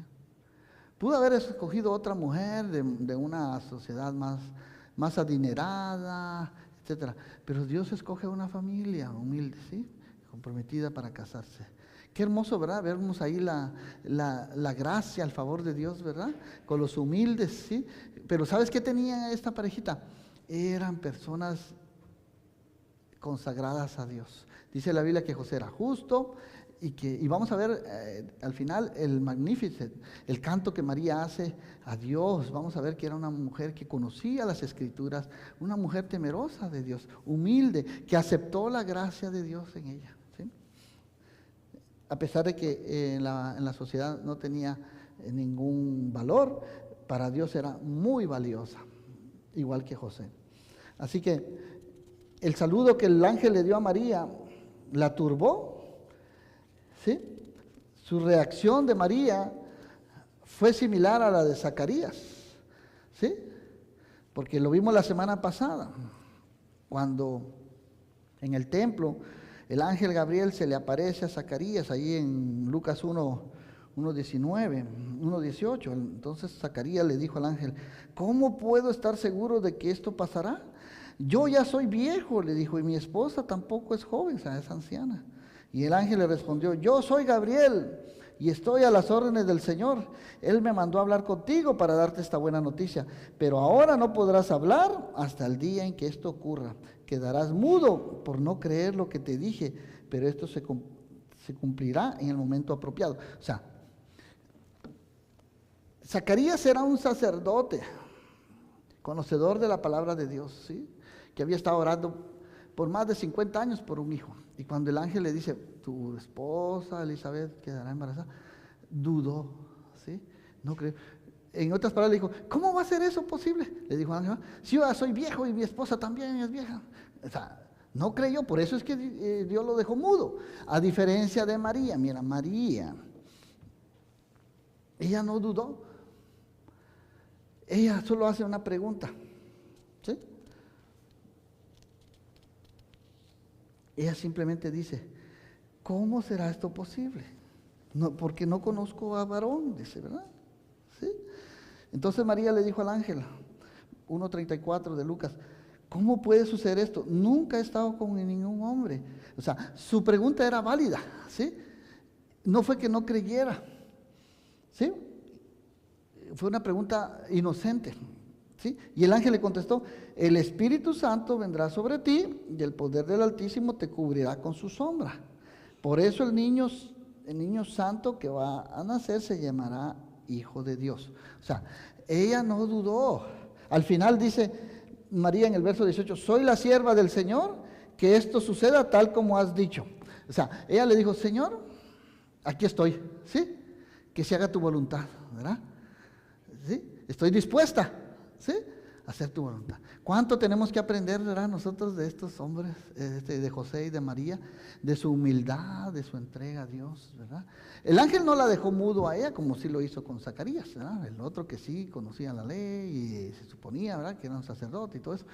Pudo haber escogido otra mujer de una sociedad más adinerada, etcétera, pero Dios escoge a una familia humilde, ¿sí?, comprometida para casarse. Qué hermoso, ¿verdad? Vemos ahí la gracia, el favor de Dios, ¿verdad? Con los humildes, ¿sí? Pero ¿sabes qué tenía esta parejita? Eran personas consagradas a Dios. Dice la Biblia que José era justo y vamos a ver al final el Magnificat, el canto que María hace a Dios. Vamos a ver que era una mujer que conocía las Escrituras, una mujer temerosa de Dios, humilde, que aceptó la gracia de Dios en ella, ¿sí? A pesar de que en la sociedad no tenía ningún valor, para Dios era muy valiosa, igual que José. Así que el saludo que el ángel le dio a María la turbó, ¿sí? Su reacción de María fue similar a la de Zacarías, ¿sí? Porque lo vimos la semana pasada, cuando en el templo el ángel Gabriel se le aparece a Zacarías, ahí en Lucas 1:19, 1:18. Entonces Zacarías le dijo al ángel: ¿cómo puedo estar seguro de que esto pasará? Yo ya soy viejo, le dijo, y mi esposa tampoco es joven, o sea, es anciana. Y el ángel le respondió: yo soy Gabriel y estoy a las órdenes del Señor. Él me mandó a hablar contigo para darte esta buena noticia, pero ahora no podrás hablar hasta el día en que esto ocurra. Quedarás mudo por no creer lo que te dije, pero esto se cumplirá en el momento apropiado. O sea, Zacarías era un sacerdote, conocedor de la palabra de Dios, ¿sí? Que había estado orando por más de 50 años por un hijo. Y cuando el ángel le dice: tu esposa Elizabeth quedará embarazada, dudó, ¿sí? No creo. En otras palabras le dijo: ¿cómo va a ser eso posible? Le dijo al ángel: si yo ya soy viejo y mi esposa también es vieja. O sea, no creyó, por eso es que Dios lo dejó mudo. A diferencia de María, mira, María, ella no dudó. Ella solo hace una pregunta, ¿sí? Ella simplemente dice: ¿cómo será esto posible? No, porque no conozco a varón, dice, ¿verdad? ¿Sí? Entonces María le dijo al ángel, 1:34 de Lucas: ¿cómo puede suceder esto? Nunca he estado con ningún hombre. O sea, su pregunta era válida, ¿sí? No fue que no creyera, ¿sí? Fue una pregunta inocente, ¿sí? Y el ángel le contestó: el Espíritu Santo vendrá sobre ti y el poder del Altísimo te cubrirá con su sombra. Por eso el niño santo que va a nacer se llamará Hijo de Dios. O sea, ella no dudó. Al final dice María en el verso 18: soy la sierva del Señor, que esto suceda tal como has dicho. O sea, ella le dijo: Señor, aquí estoy, ¿sí? Que se haga tu voluntad, ¿verdad? ¿Sí? Estoy dispuesta, ¿sí?, a hacer tu voluntad. ¿Cuánto tenemos que aprender, ¿verdad?, nosotros de estos hombres, de José y de María, de su humildad, de su entrega a Dios, ¿verdad? El ángel no la dejó mudo a ella como sí lo hizo con Zacarías, ¿verdad? El otro que sí conocía la ley y se suponía, ¿verdad?, que era un sacerdote y todo eso.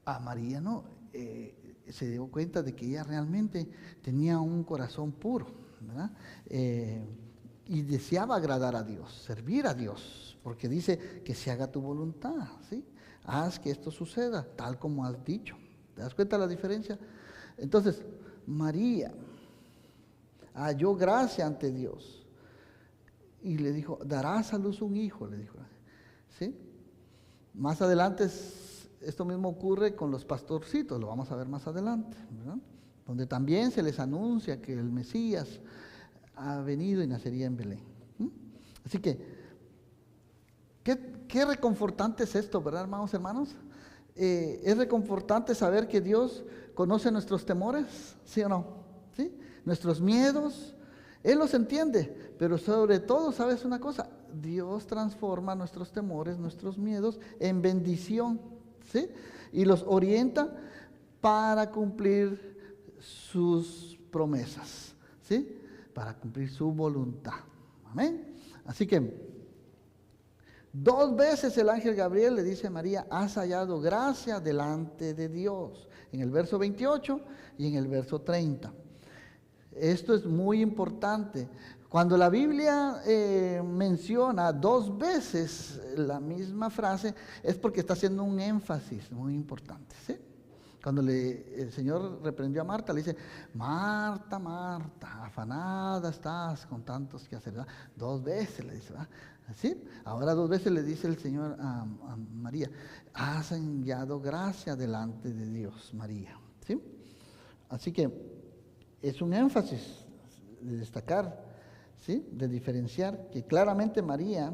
A María no, se dio cuenta de que ella realmente tenía un corazón puro, ¿verdad? Y deseaba agradar a Dios, servir a Dios, porque dice: que se haga tu voluntad, ¿sí? Haz que esto suceda, tal como has dicho. ¿Te das cuenta de la diferencia? Entonces, María halló gracia ante Dios y le dijo: darás a luz un hijo, le dijo, ¿sí? Más adelante esto mismo ocurre con los pastorcitos, lo vamos a ver más adelante, ¿verdad?, donde también se les anuncia que el Mesías ha venido y nacería en Belén. Así que, qué reconfortante es esto, ¿verdad, hermanos? Es reconfortante saber que Dios conoce nuestros temores, ¿sí o no? ¿Sí? Nuestros miedos, Él los entiende, pero sobre todo, ¿sabes una cosa? Dios transforma nuestros temores, nuestros miedos en bendición, ¿sí? Y los orienta para cumplir sus promesas, ¿sí?, para cumplir su voluntad. Amén. Así que 2 veces el ángel Gabriel le dice a María: has hallado gracia delante de Dios, en el verso 28 y en el verso 30. Esto es muy importante. Cuando la Biblia menciona 2 veces la misma frase, es porque está haciendo un énfasis muy importante, ¿sí? Cuando el Señor reprendió a Marta, le dice: Marta, Marta, afanada estás con tantos que hacer, ¿verdad? 2 veces le dice, ¿verdad? ¿Sí? Ahora 2 veces le dice el Señor a María: has hallado gracia delante de Dios, María, ¿sí? Así que es un énfasis. destacar, ¿sí? De diferenciar que claramente María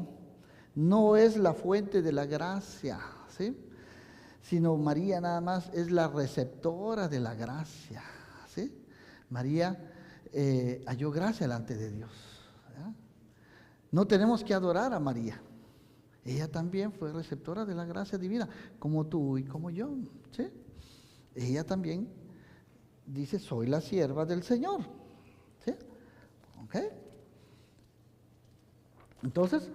no es la fuente de la gracia, ¿sí? Sino María nada más es la receptora de la gracia, ¿sí? María halló gracia delante de Dios, ¿verdad? No tenemos que adorar a María. Ella también fue receptora de la gracia divina, como tú y como yo, ¿sí? Ella también dice, soy la sierva del Señor, ¿sí? ¿Ok? Entonces,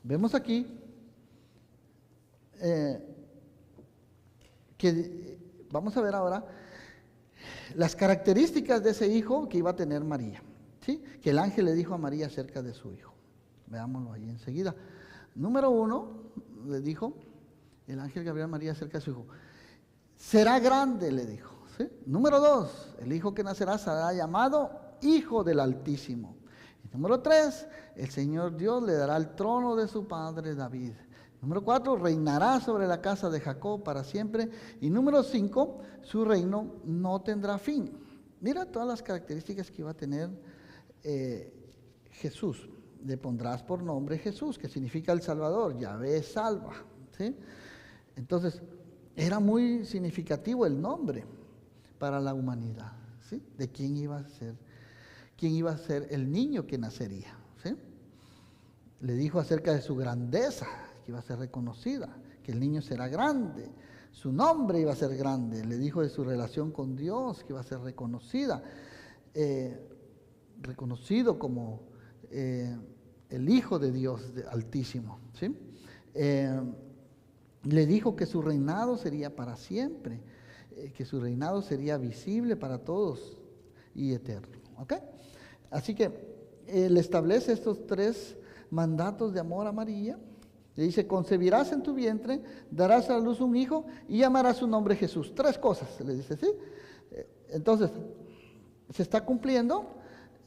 vemos aquí que vamos a ver ahora las características de ese hijo que iba a tener María, ¿sí? Que el ángel le dijo a María acerca de su hijo. Veámoslo ahí enseguida. Número 1, le dijo el ángel Gabriel a María acerca de su hijo. Será grande, le dijo, ¿sí? Número 2, el hijo que nacerá será llamado Hijo del Altísimo. Y número 3, el Señor Dios le dará el trono de su padre David. Número 4, reinará sobre la casa de Jacob para siempre. Y número 5, su reino no tendrá fin. Mira todas las características que iba a tener Jesús. Le pondrás por nombre Jesús, que significa el Salvador, Yahvé salva, ¿sí? Entonces, era muy significativo el nombre para la humanidad, ¿sí? De quién iba a ser el niño que nacería, ¿sí? Le dijo acerca de su grandeza, que iba a ser reconocida, que el niño será grande, su nombre iba a ser grande. Le dijo de su relación con Dios, que iba a ser reconocida, reconocido como el Hijo de Dios Altísimo, ¿sí? Le dijo que su reinado sería para siempre, que su reinado sería visible para todos y eterno, ¿ok? Así que le establece estos 3 mandatos de amor a María. Le dice, concebirás en tu vientre, darás a luz un hijo y llamarás su nombre Jesús. 3 cosas, le dice, ¿sí? Entonces, se está cumpliendo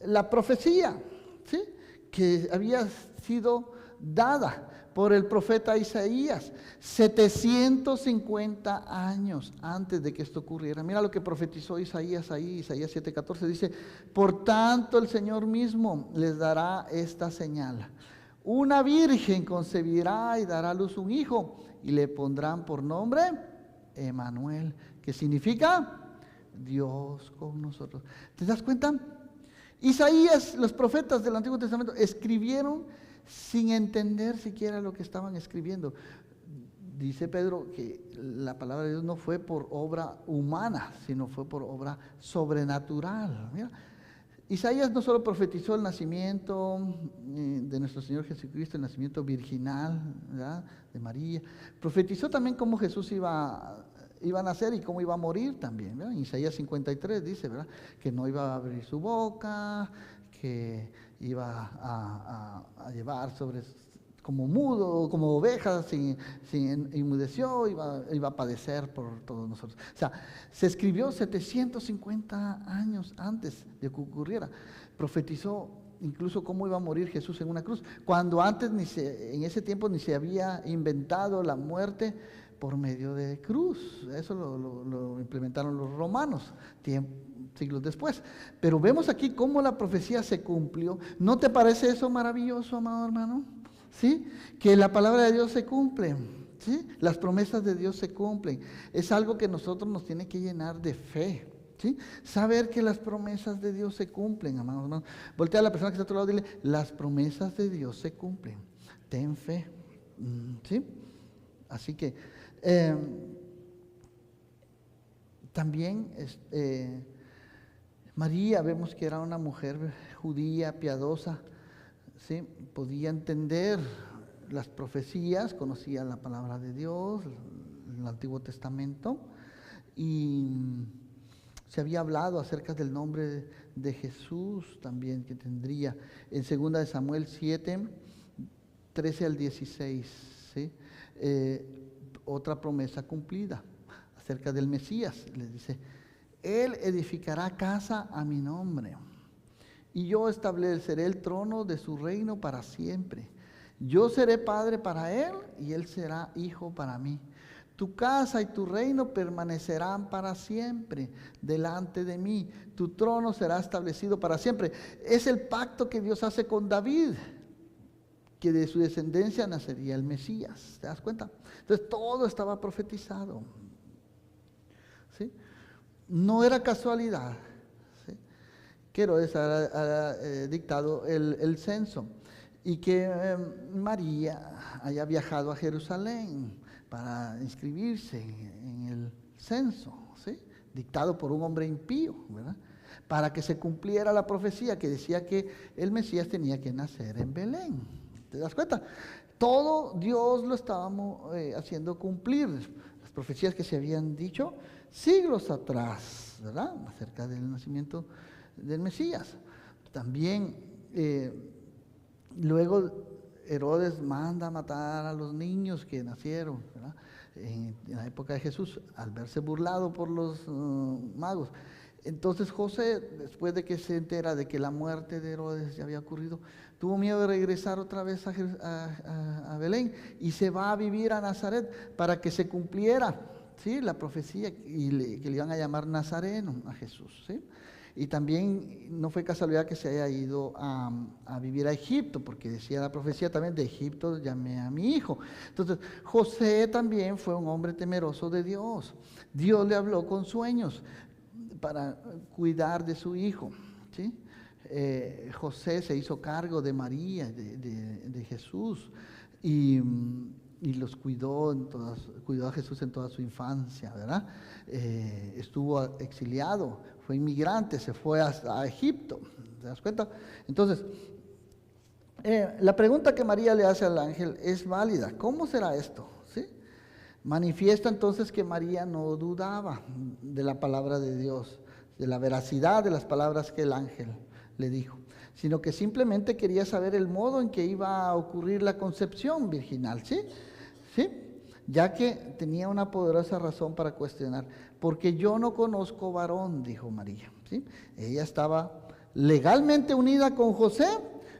la profecía, ¿sí? Que había sido dada por el profeta Isaías 750 años antes de que esto ocurriera. Mira lo que profetizó Isaías ahí, Isaías 7:14, dice, por tanto el Señor mismo les dará esta señal. Una virgen concebirá y dará a luz un hijo y le pondrán por nombre Emmanuel, que significa Dios con nosotros. ¿Te das cuenta? Isaías, los profetas del Antiguo Testamento escribieron sin entender siquiera lo que estaban escribiendo. Dice Pedro que la palabra de Dios no fue por obra humana, sino fue por obra sobrenatural. Mira, Isaías no solo profetizó el nacimiento de nuestro Señor Jesucristo, el nacimiento virginal, ¿verdad?, de María, profetizó también cómo Jesús iba a nacer y cómo iba a morir también, ¿verdad? En Isaías 53 dice, ¿verdad?, que no iba a abrir su boca, que iba a llevar sobre como mudo, como oveja, sin inmudeció, iba a padecer por todos nosotros. O sea, se escribió 750 años antes de que ocurriera. Profetizó incluso cómo iba a morir Jesús en una cruz, cuando antes en ese tiempo ni se había inventado la muerte por medio de cruz. Eso lo implementaron los romanos siglos después. Pero vemos aquí cómo la profecía se cumplió. ¿No te parece eso maravilloso, amado hermano? ¿Sí? Que la palabra de Dios se cumple, ¿sí? Las promesas de Dios se cumplen. Es algo que nosotros nos tiene que llenar de fe, ¿sí? Saber que las promesas de Dios se cumplen, amados hermanos. Voltea a la persona que está a tu lado y dile, las promesas de Dios se cumplen. Ten fe, ¿sí? Así que también María, vemos que era una mujer judía, piadosa, ¿sí? Podía entender las profecías, conocía la palabra de Dios, el Antiguo Testamento, y se había hablado acerca del nombre de Jesús también que tendría en 2 de Samuel 7, 13 al 16, ¿sí? Otra promesa cumplida acerca del Mesías. Le dice, Él edificará casa a mi nombre y yo estableceré el trono de su reino para siempre. Yo seré padre para él y él será hijo para mí. Tu casa y tu reino permanecerán para siempre delante de mí. Tu trono será establecido para siempre. Es el pacto que Dios hace con David, que de su descendencia nacería el Mesías. ¿Te das cuenta? Entonces todo estaba profetizado. ¿Sí? No era casualidad, ¿sí?, que Herodes haya dictado el censo y que María haya viajado a Jerusalén para inscribirse en el censo, ¿sí?, dictado por un hombre impío, ¿verdad?, para que se cumpliera la profecía que decía que el Mesías tenía que nacer en Belén. ¿Te das cuenta? Todo Dios lo estábamos haciendo cumplir. Las profecías que se habían dicho siglos atrás, ¿verdad?, acerca del nacimiento del Mesías. También luego Herodes manda a matar a los niños que nacieron, ¿verdad?, en la época de Jesús, al verse burlado por los magos. Entonces José, después de que se entera de que la muerte de Herodes ya había ocurrido, tuvo miedo de regresar otra vez a Belén y se va a vivir a Nazaret para que se cumpliera, ¿sí?, la profecía que le iban a llamar Nazareno a Jesús, ¿sí? Y también no fue casualidad que se haya ido a vivir a Egipto, porque decía la profecía también: de Egipto llamé a mi hijo. Entonces, José también fue un hombre temeroso de Dios. Dios le habló con sueños para cuidar de su hijo, ¿sí? José se hizo cargo de María, de Jesús, y los cuidó, cuidó a Jesús en toda su infancia, ¿verdad? Estuvo exiliado, fue inmigrante, se fue a Egipto, ¿te das cuenta? Entonces, la pregunta que María le hace al ángel es válida. ¿Cómo será esto? ¿Sí? Manifiesta entonces que María no dudaba de la palabra de Dios, de la veracidad de las palabras que el ángel le dijo, sino que simplemente quería saber el modo en que iba a ocurrir la concepción virginal, ¿sí? ¿Sí? Ya que tenía una poderosa razón para cuestionar, porque yo no conozco varón, dijo María, ¿sí? Ella estaba legalmente unida con José,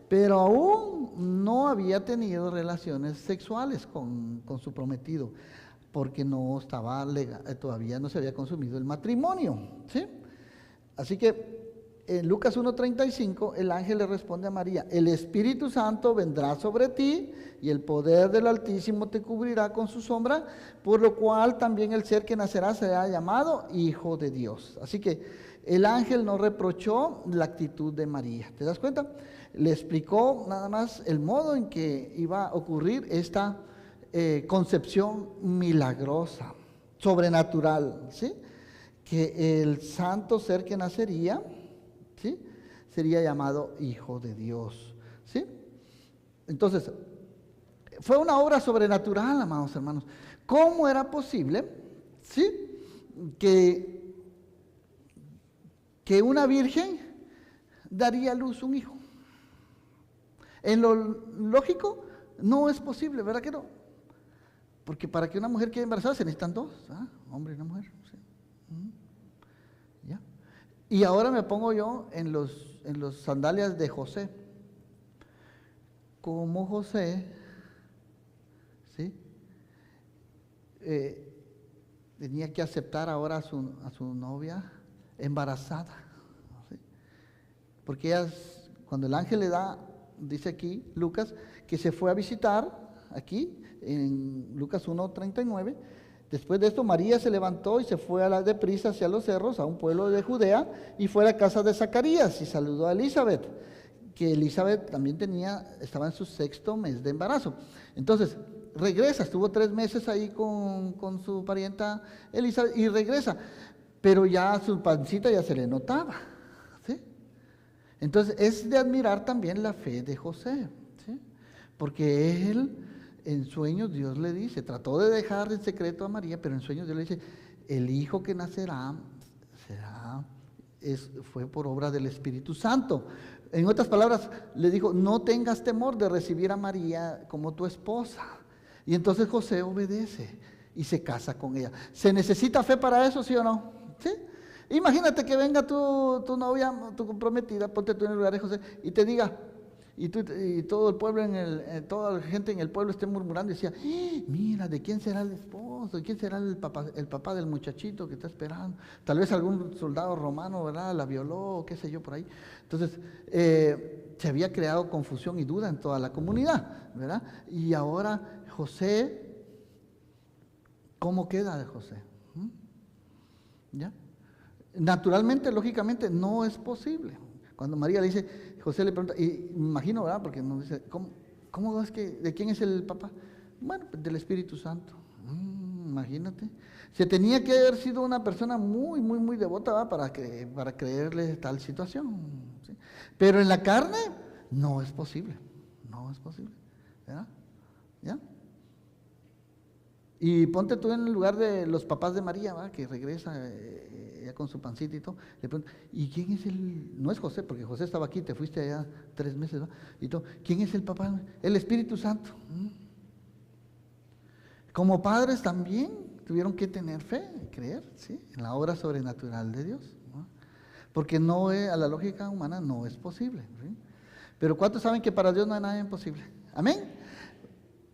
pero aún no había tenido relaciones sexuales con su prometido, porque no estaba legal, todavía no se había consumido el matrimonio, ¿sí? Así que en Lucas 1:35 el ángel le responde a María: el Espíritu Santo vendrá sobre ti y el poder del Altísimo te cubrirá con su sombra, por lo cual también el ser que nacerá será llamado Hijo de Dios. Así que el ángel no reprochó la actitud de María. ¿Te das cuenta? Le explicó nada más el modo en que iba a ocurrir esta concepción milagrosa, sobrenatural, ¿sí? Que el santo ser que nacería, ¿sí?, sería llamado Hijo de Dios, ¿sí? Entonces, fue una obra sobrenatural, amados hermanos. ¿Cómo era posible, ¿sí?, que una virgen daría a luz un hijo? En lo lógico, no es posible, ¿verdad que no? Porque para que una mujer quede embarazada se necesitan dos, ¿ah?, hombre y una mujer, ¿sí? ¿Ya? Y ahora me pongo yo en los sandalias de José. Como José, ¿sí?, tenía que aceptar ahora a su novia embarazada, ¿sí? Porque cuando el ángel le da, dice aquí Lucas, que se fue a visitar, aquí en Lucas 1:39, después de esto María se levantó y se fue deprisa hacia los cerros, a un pueblo de Judea, y fue a la casa de Zacarías y saludó a Elizabeth, que Elizabeth también estaba en su 6º mes de embarazo. Entonces regresa, estuvo 3 meses ahí con su parienta Elizabeth y regresa, pero ya su pancita ya se le notaba, ¿sí? Entonces es de admirar también la fe de José, ¿sí? Porque él, en sueños, Dios le dice, trató de dejar en secreto a María, pero en sueños Dios le dice: el hijo que nacerá fue por obra del Espíritu Santo. En otras palabras, le dijo: no tengas temor de recibir a María como tu esposa. Y entonces José obedece y se casa con ella. ¿Se necesita fe para eso, sí o no? ¿Sí? Imagínate que venga tu novia, tu comprometida, ponte tú en el lugar de José, y te diga: y todo el pueblo, toda la gente en el pueblo esté murmurando y decía, mira, ¿de quién será el esposo? ¿De quién será el papá del muchachito que está esperando? Tal vez algún soldado romano, ¿verdad? La violó, qué sé yo, por ahí. Entonces, se había creado confusión y duda en toda la comunidad, ¿verdad? Y ahora José, ¿cómo queda de José? ¿Ya? Naturalmente, lógicamente, no es posible. Cuando María le dice, José le pregunta, y me imagino, ¿verdad? Porque nos dice, ¿cómo es que, de quién es el papá? Bueno, pues del Espíritu Santo. Imagínate. Se tenía que haber sido una persona muy, muy, muy devota, ¿verdad? Para creerle tal situación. ¿Sí? Pero en la carne, no es posible. No es posible. ¿Verdad? ¿Ya? Y ponte tú en el lugar de los papás de María, ¿va? Que regresa ya con su pancita y todo. Le pregunta, ¿y quién es el...? No es José, porque José estaba aquí, te fuiste allá 3 meses, ¿va? Y todo. ¿Quién es el papá? El Espíritu Santo. Como padres también tuvieron que tener fe, creer, ¿sí? En la obra sobrenatural de Dios, ¿no? Porque no es, a la lógica humana no es posible, ¿sí? Pero ¿cuántos saben que para Dios no hay nada imposible? Amén.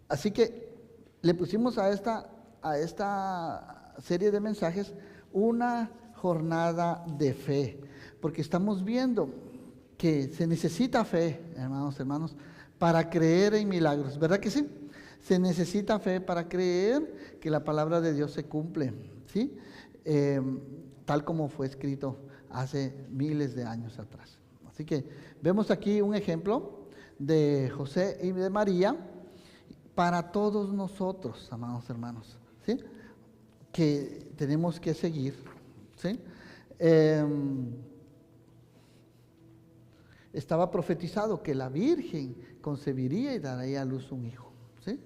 Así que le pusimos a esta serie de mensajes una jornada de fe, porque estamos viendo que se necesita fe, hermanos, para creer en milagros, ¿verdad que sí? Se necesita fe para creer que la palabra de Dios se cumple, ¿sí? Tal como fue escrito hace miles de años atrás. Así que vemos aquí un ejemplo de José y de María, para todos nosotros, amados hermanos, ¿sí? Que tenemos que seguir, ¿sí? Estaba profetizado que la Virgen concebiría y daría a luz un hijo, ¿sí?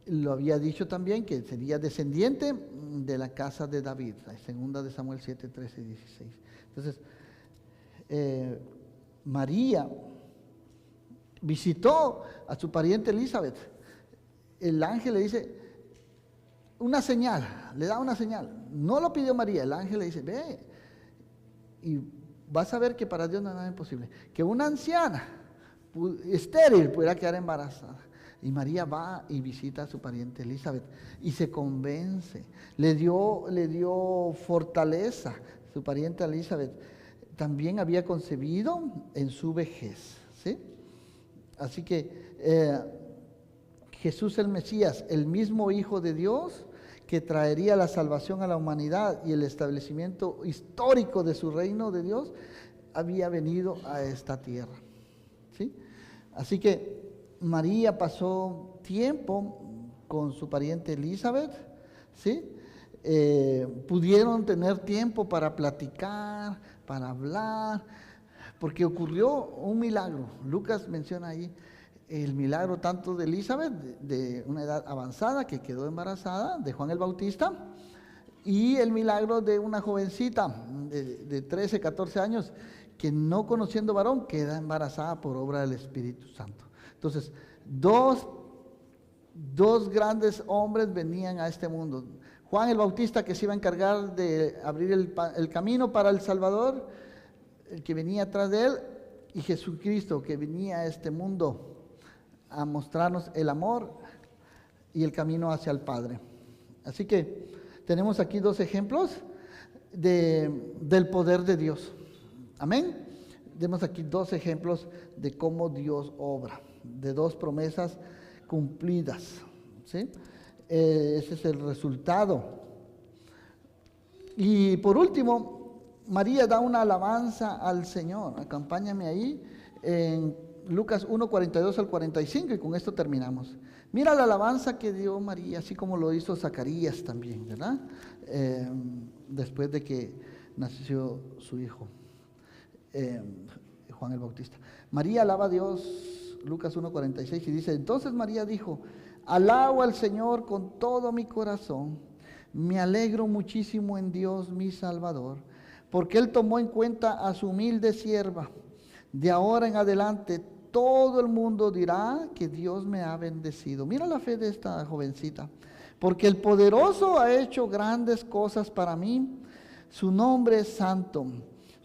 Lo había dicho también que sería descendiente de la casa de David, segunda de Samuel 7, 13 y 16. Entonces, María visitó a su pariente Elizabeth. El ángel le dice una señal, le da una señal. No lo pidió María, el ángel le dice, ve, y vas a ver que para Dios no hay nada imposible. Que una anciana estéril pudiera quedar embarazada. Y María va y visita a su pariente Elizabeth y se convence. Le dio fortaleza. Su pariente Elizabeth también había concebido en su vejez, ¿sí? Así que Jesús el Mesías, el mismo Hijo de Dios, que traería la salvación a la humanidad y el establecimiento histórico de su reino de Dios, había venido a esta tierra, ¿sí? Así que María pasó tiempo con su pariente Elizabeth, ¿sí? Pudieron tener tiempo para platicar, para hablar, porque ocurrió un milagro. Lucas menciona ahí el milagro tanto de Elizabeth, de una edad avanzada que quedó embarazada, de Juan el Bautista, y el milagro de una jovencita de 13, 14 años que no conociendo varón queda embarazada por obra del Espíritu Santo. Entonces, dos grandes hombres venían a este mundo. Juan el Bautista, que se iba a encargar de abrir el camino para el Salvador, el que venía atrás de él, y Jesucristo, que venía a este mundo a mostrarnos el amor y el camino hacia el Padre. Así que tenemos aquí 2 ejemplos del poder de Dios. Amén. Tenemos aquí 2 ejemplos de cómo Dios obra, de 2 promesas cumplidas, ¿sí? Ese es el resultado. Y por último, María da una alabanza al Señor. Acompáñame ahí en Lucas 1, 42 al 45, y con esto terminamos. Mira la alabanza que dio María, así como lo hizo Zacarías también, ¿verdad? Después de que nació su hijo, Juan el Bautista. María alaba a Dios, Lucas 1, 46, y dice, entonces María dijo, alabo al Señor con todo mi corazón, me alegro muchísimo en Dios mi Salvador, porque Él tomó en cuenta a su humilde sierva. De ahora en adelante todo el mundo dirá que Dios me ha bendecido. Mira la fe de esta jovencita. Porque el poderoso ha hecho grandes cosas para mí. Su nombre es santo.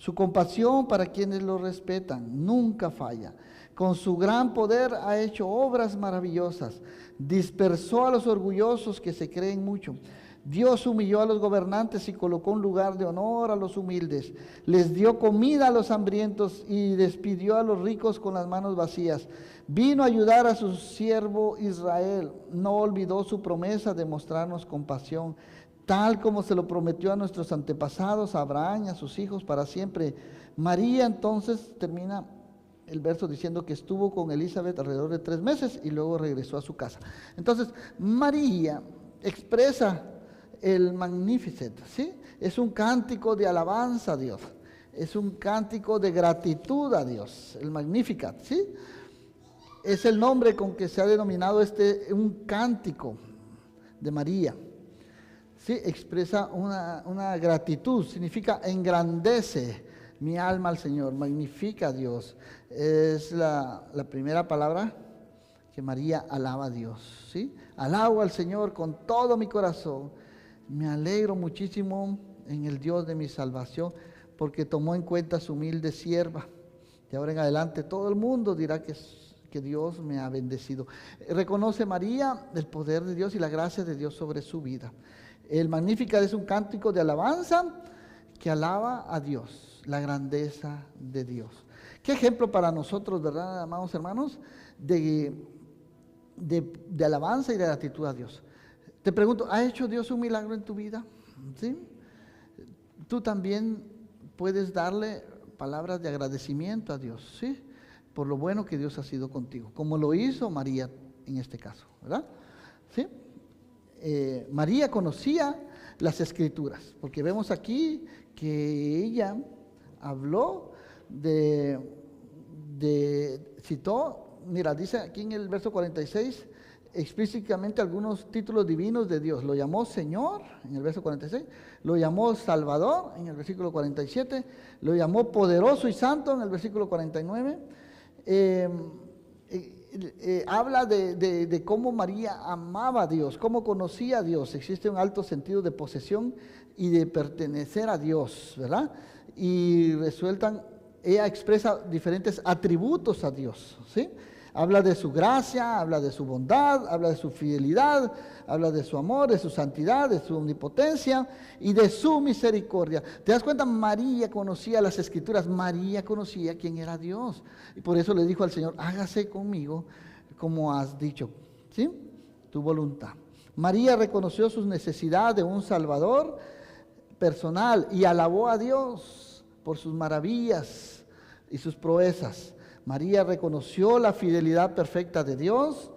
Su compasión para quienes lo respetan nunca falla. Con su gran poder ha hecho obras maravillosas. Dispersó a los orgullosos que se creen mucho. Dios humilló a los gobernantes y colocó un lugar de honor a los humildes. Les dio comida a los hambrientos y despidió a los ricos con las manos vacías. Vino a ayudar a su siervo Israel. No olvidó su promesa de mostrarnos compasión, tal como se lo prometió a nuestros antepasados, a Abraham y a sus hijos para siempre. María entonces termina el verso diciendo que estuvo con Elizabeth alrededor de 3 meses y luego regresó a su casa. Entonces, María expresa el Magnificat, ¿sí? Es un cántico de alabanza a Dios, es un cántico de gratitud a Dios, el Magnificat, ¿sí? Es el nombre con que se ha denominado un cántico de María. Sí, expresa una gratitud, significa engrandece mi alma al Señor, magnifica a Dios. Es la primera palabra que María alaba a Dios, ¿sí? Alabo al Señor con todo mi corazón. Me alegro muchísimo en el Dios de mi salvación, porque tomó en cuenta su humilde sierva. De ahora en adelante todo el mundo dirá que Dios me ha bendecido. Reconoce María el poder de Dios y la gracia de Dios sobre su vida. El Magnificat es un cántico de alabanza que alaba a Dios, la grandeza de Dios. Qué ejemplo para nosotros, ¿verdad, amados hermanos? De alabanza y de gratitud a Dios. Te pregunto, ¿ha hecho Dios un milagro en tu vida? ¿Sí? Tú también puedes darle palabras de agradecimiento a Dios, ¿sí? Por lo bueno que Dios ha sido contigo, como lo hizo María en este caso, ¿verdad? ¿Sí? María conocía las Escrituras, porque vemos aquí que ella habló citó, mira, dice aquí en el verso 46, explícitamente algunos títulos divinos de Dios. Lo llamó Señor, en el verso 46, lo llamó Salvador, en el versículo 47, lo llamó Poderoso y Santo, en el versículo 49. Habla de cómo María amaba a Dios, cómo conocía a Dios. Existe un alto sentido de posesión y de pertenecer a Dios, ¿verdad? Y ella expresa diferentes atributos a Dios, ¿sí? Habla de su gracia, habla de su bondad, habla de su fidelidad, habla de su amor, de su santidad, de su omnipotencia y de su misericordia. ¿Te das cuenta? María conocía las Escrituras, María conocía quién era Dios. Y por eso le dijo al Señor, hágase conmigo como has dicho, ¿sí? Tu voluntad. María reconoció su necesidad de un Salvador personal y alabó a Dios por sus maravillas y sus proezas. María reconoció la fidelidad perfecta de Dios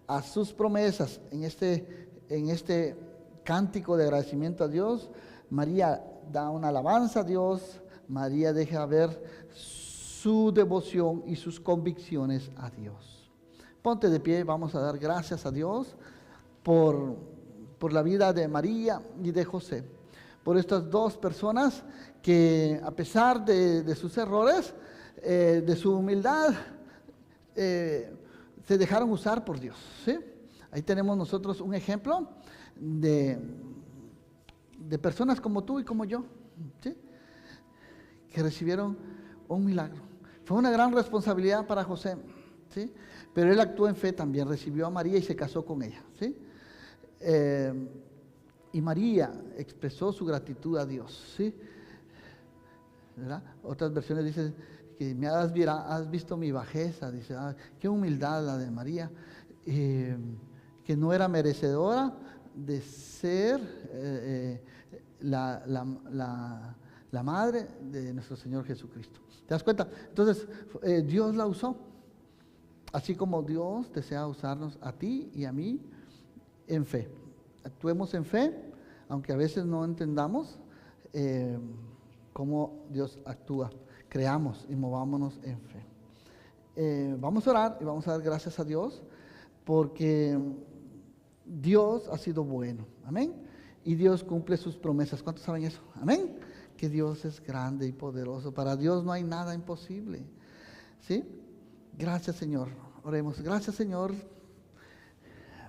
a sus promesas. En este cántico de agradecimiento a Dios, María da una alabanza a Dios, María deja ver su devoción y sus convicciones a Dios. Ponte de pie, vamos a dar gracias a Dios por la vida de María y de José, por estas dos personas que a pesar de sus errores, de su humildad, se dejaron usar por Dios, ¿sí? Ahí tenemos nosotros un ejemplo de personas como tú y como yo, ¿sí? Que recibieron un milagro. Fue una gran responsabilidad para José, ¿sí? Pero él actuó en fe también, recibió a María y se casó con ella, ¿sí? Y María expresó su gratitud a Dios, ¿sí? ¿Verdad? Otras versiones dicen que has visto mi bajeza, dice, qué humildad la de María, que no era merecedora de ser la madre de nuestro Señor Jesucristo. ¿Te das cuenta? Entonces, Dios la usó, así como Dios desea usarnos a ti y a mí en fe. Actuemos en fe, aunque a veces no entendamos cómo Dios actúa. Creamos y movámonos en fe. Vamos a orar y vamos a dar gracias a Dios porque Dios ha sido bueno. Amén. Y Dios cumple sus promesas. ¿Cuántos saben eso? Amén. Que Dios es grande y poderoso. Para Dios no hay nada imposible. ¿Sí? Gracias, Señor. Oremos. Gracias, Señor,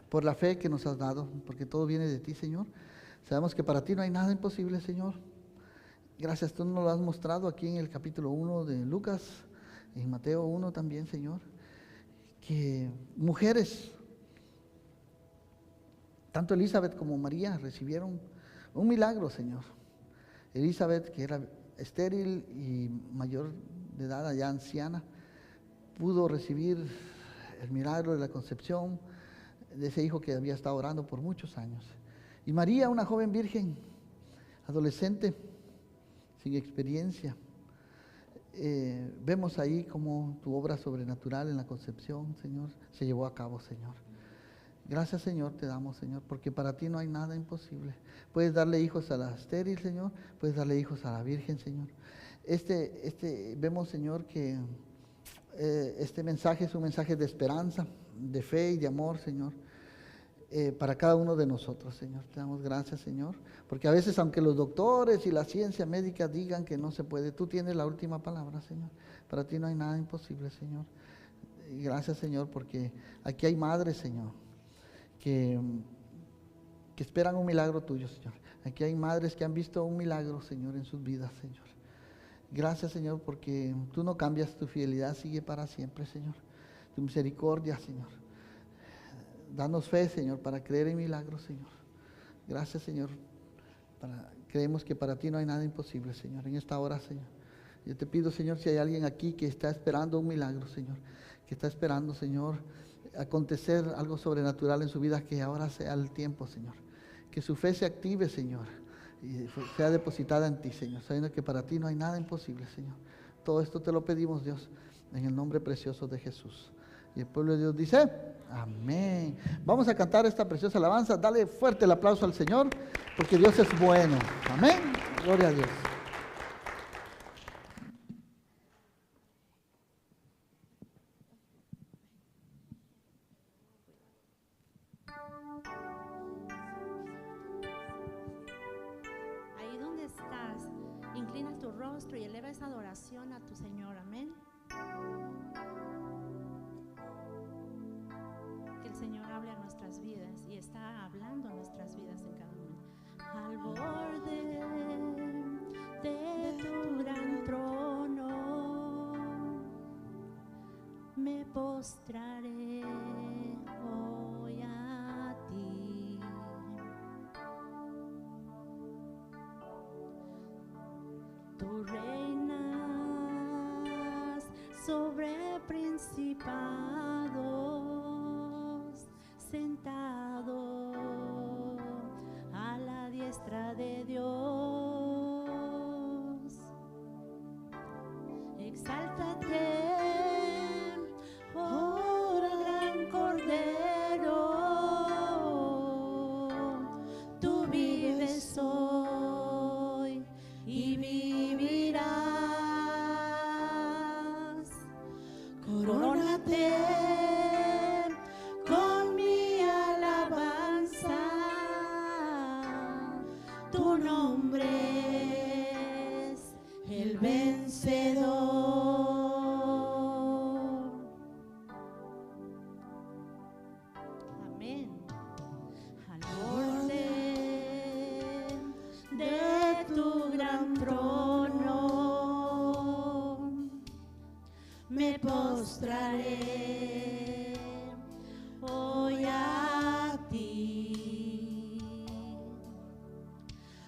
por la fe que nos has dado, porque todo viene de ti, Señor. Sabemos que para ti no hay nada imposible, Señor. Gracias, tú nos lo has mostrado aquí en el capítulo 1 de Lucas, en Mateo 1 también, Señor, que mujeres, tanto Elizabeth como María, recibieron un milagro, Señor. Elizabeth, que era estéril y mayor de edad, ya anciana, pudo recibir el milagro de la concepción de ese hijo que había estado orando por muchos años. Y María, una joven virgen, adolescente, sin experiencia. Vemos ahí cómo tu obra sobrenatural en la concepción, Señor, se llevó a cabo, Señor. Gracias, Señor, te damos, Señor, porque para ti no hay nada imposible. Puedes darle hijos a la estéril, Señor, puedes darle hijos a la virgen, Señor. Vemos, Señor, que este mensaje es un mensaje de esperanza, de fe y de amor, Señor, para cada uno de nosotros, Señor. Te damos gracias, Señor, porque a veces, aunque los doctores y la ciencia médica digan que no se puede, tú tienes la última palabra, Señor. Para ti no hay nada imposible, Señor. Y gracias, Señor, porque aquí hay madres, Señor, que esperan un milagro tuyo, Señor. Aquí hay madres que han visto un milagro, Señor, en sus vidas, Señor. Gracias, Señor, porque tú no cambias, tu fidelidad sigue para siempre, Señor. Tu misericordia, Señor. Danos fe, Señor, para creer en milagros, Señor. Gracias, Señor. Creemos que para ti no hay nada imposible, Señor, en esta hora, Señor. Yo te pido, Señor, si hay alguien aquí que está esperando un milagro, Señor, que está esperando, Señor, acontecer algo sobrenatural en su vida, que ahora sea el tiempo, Señor. Que su fe se active, Señor, y sea depositada en ti, Señor, sabiendo que para ti no hay nada imposible, Señor. Todo esto te lo pedimos, Dios, en el nombre precioso de Jesús. Y el pueblo de Dios dice, amén. Vamos a cantar esta preciosa alabanza. Dale fuerte el aplauso al Señor, porque Dios es bueno. Amén. Gloria a Dios. Ahí donde estás, inclina tu rostro y eleva esa adoración a tu Señor. Amén. Que el Señor hable a nuestras vidas y está hablando a nuestras vidas en cada momento. Al borde de tu gran trono me postraré hoy a ti. Tú reinas sobre principados, sentado a la diestra de Dios. Exáltate, oh gran Cordero, tú vives hoy y vivirás. Corónate con mi alabanza, tu nombre es el vencedor. Amén. Al borde de tu gran trono me postraré hoy a ti.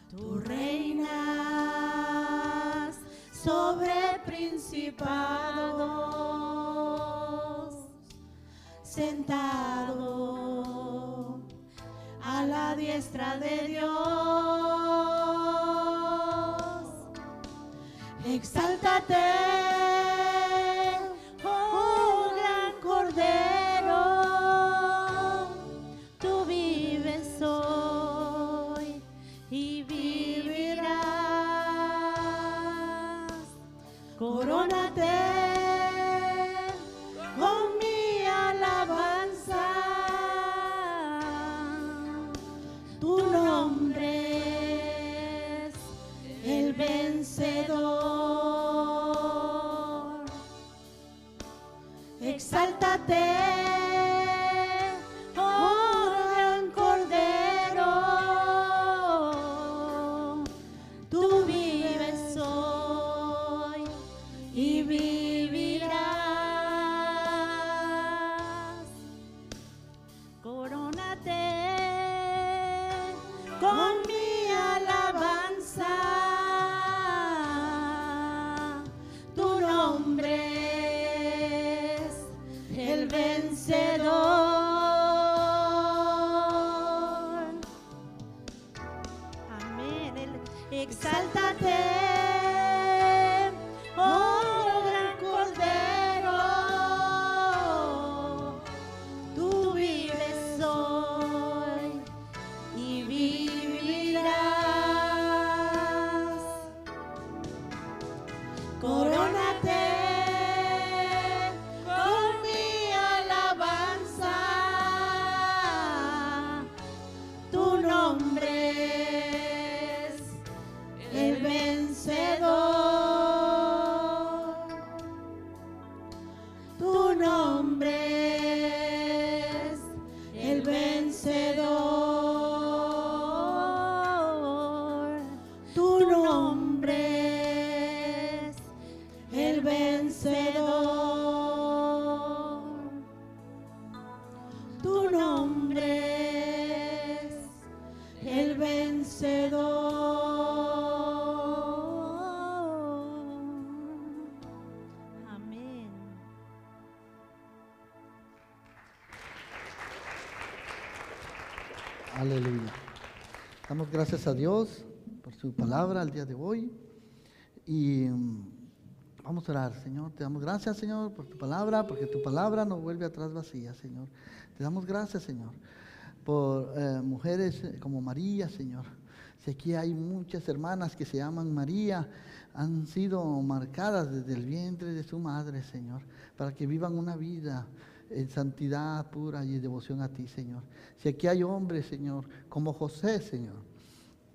Tú reinas sobre principados, sentado a la diestra de Dios. Exáltate, oh gran Cordero, tú vives hoy y vivirás. Corónate con mi alabanza, tu nombre es el vencedor. Exáltate, oh gran Cordero, tú vives con mi alabanza. Tu nombre es el vencedor. Exáltate, oh gran Cordero, tú vives hoy y vivirás. Corónate con mi alabanza, tu nombre el vencedor, tu nombre es el vencedor, tu nombre es el vencedor, tu nombre es el vencedor. Aleluya. Damos gracias a Dios por su palabra el día de hoy. Y vamos a orar. Señor, te damos gracias, Señor, por tu palabra, porque tu palabra no vuelve atrás vacía, Señor. Te damos gracias, Señor, por mujeres como María, Señor. Si aquí hay muchas hermanas que se llaman María, han sido marcadas desde el vientre de su madre, Señor, para que vivan una vida en santidad pura y devoción a ti, Señor. Si aquí hay hombres, Señor, como José, Señor,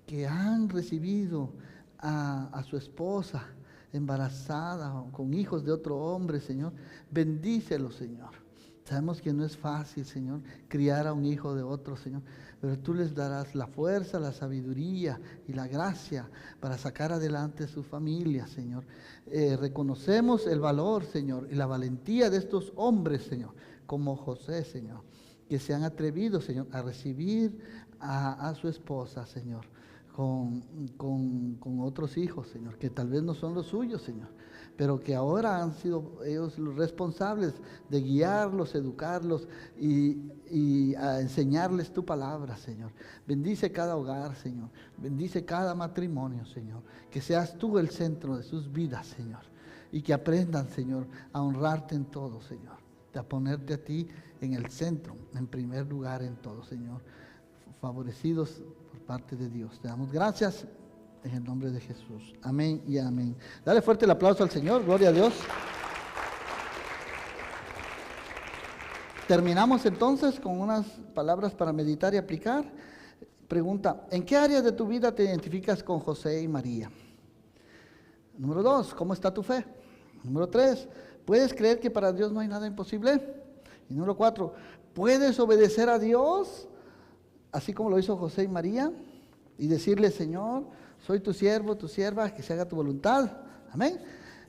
que han recibido a su esposa embarazada o con hijos de otro hombre, Señor, bendícelo, Señor. Sabemos que no es fácil, Señor, criar a un hijo de otro, Señor, pero tú les darás la fuerza, la sabiduría y la gracia para sacar adelante su familia, Señor. Reconocemos el valor, Señor, y la valentía de estos hombres, Señor, como José, Señor, que se han atrevido, Señor, a recibir a su esposa, Señor, con otros hijos, Señor, que tal vez no son los suyos, Señor, pero que ahora han sido ellos los responsables de guiarlos, educarlos y a enseñarles tu palabra, Señor. Bendice cada hogar, Señor. Bendice cada matrimonio, Señor. Que seas tú el centro de sus vidas, Señor. Y que aprendan, Señor, a honrarte en todo, Señor. A ponerte a ti en el centro, en primer lugar en todo, Señor. Favorecidos por parte de Dios. Te damos gracias. En el nombre de Jesús. Amén y amén. Dale fuerte el aplauso al Señor. Gloria a Dios. Terminamos entonces con unas palabras para meditar y aplicar. Pregunta, ¿en qué áreas de tu vida te identificas con José y María? Número 2, ¿cómo está tu fe? Número 3, ¿puedes creer que para Dios no hay nada imposible? Y número 4, ¿puedes obedecer a Dios así como lo hizo José y María? Y decirle, Señor, soy tu siervo, tu sierva, que se haga tu voluntad. Amén.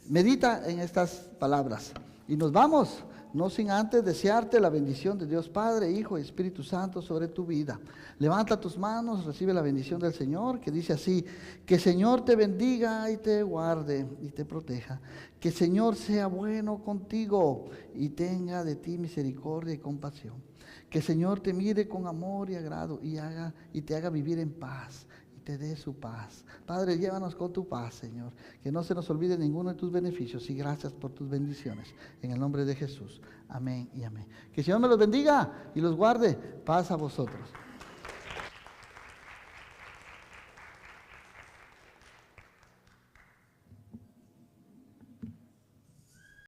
Medita en estas palabras. Y nos vamos, no sin antes desearte la bendición de Dios Padre, Hijo y Espíritu Santo sobre tu vida. Levanta tus manos, recibe la bendición del Señor, que dice así: que el Señor te bendiga y te guarde y te proteja. Que el Señor sea bueno contigo y tenga de ti misericordia y compasión. Que el Señor te mire con amor y agrado y te haga vivir en paz. Te dé su paz. Padre, llévanos con tu paz, Señor. Que no se nos olvide ninguno de tus beneficios. Y gracias por tus bendiciones. En el nombre de Jesús. Amén y amén. Que el Señor me los bendiga y los guarde. Paz a vosotros.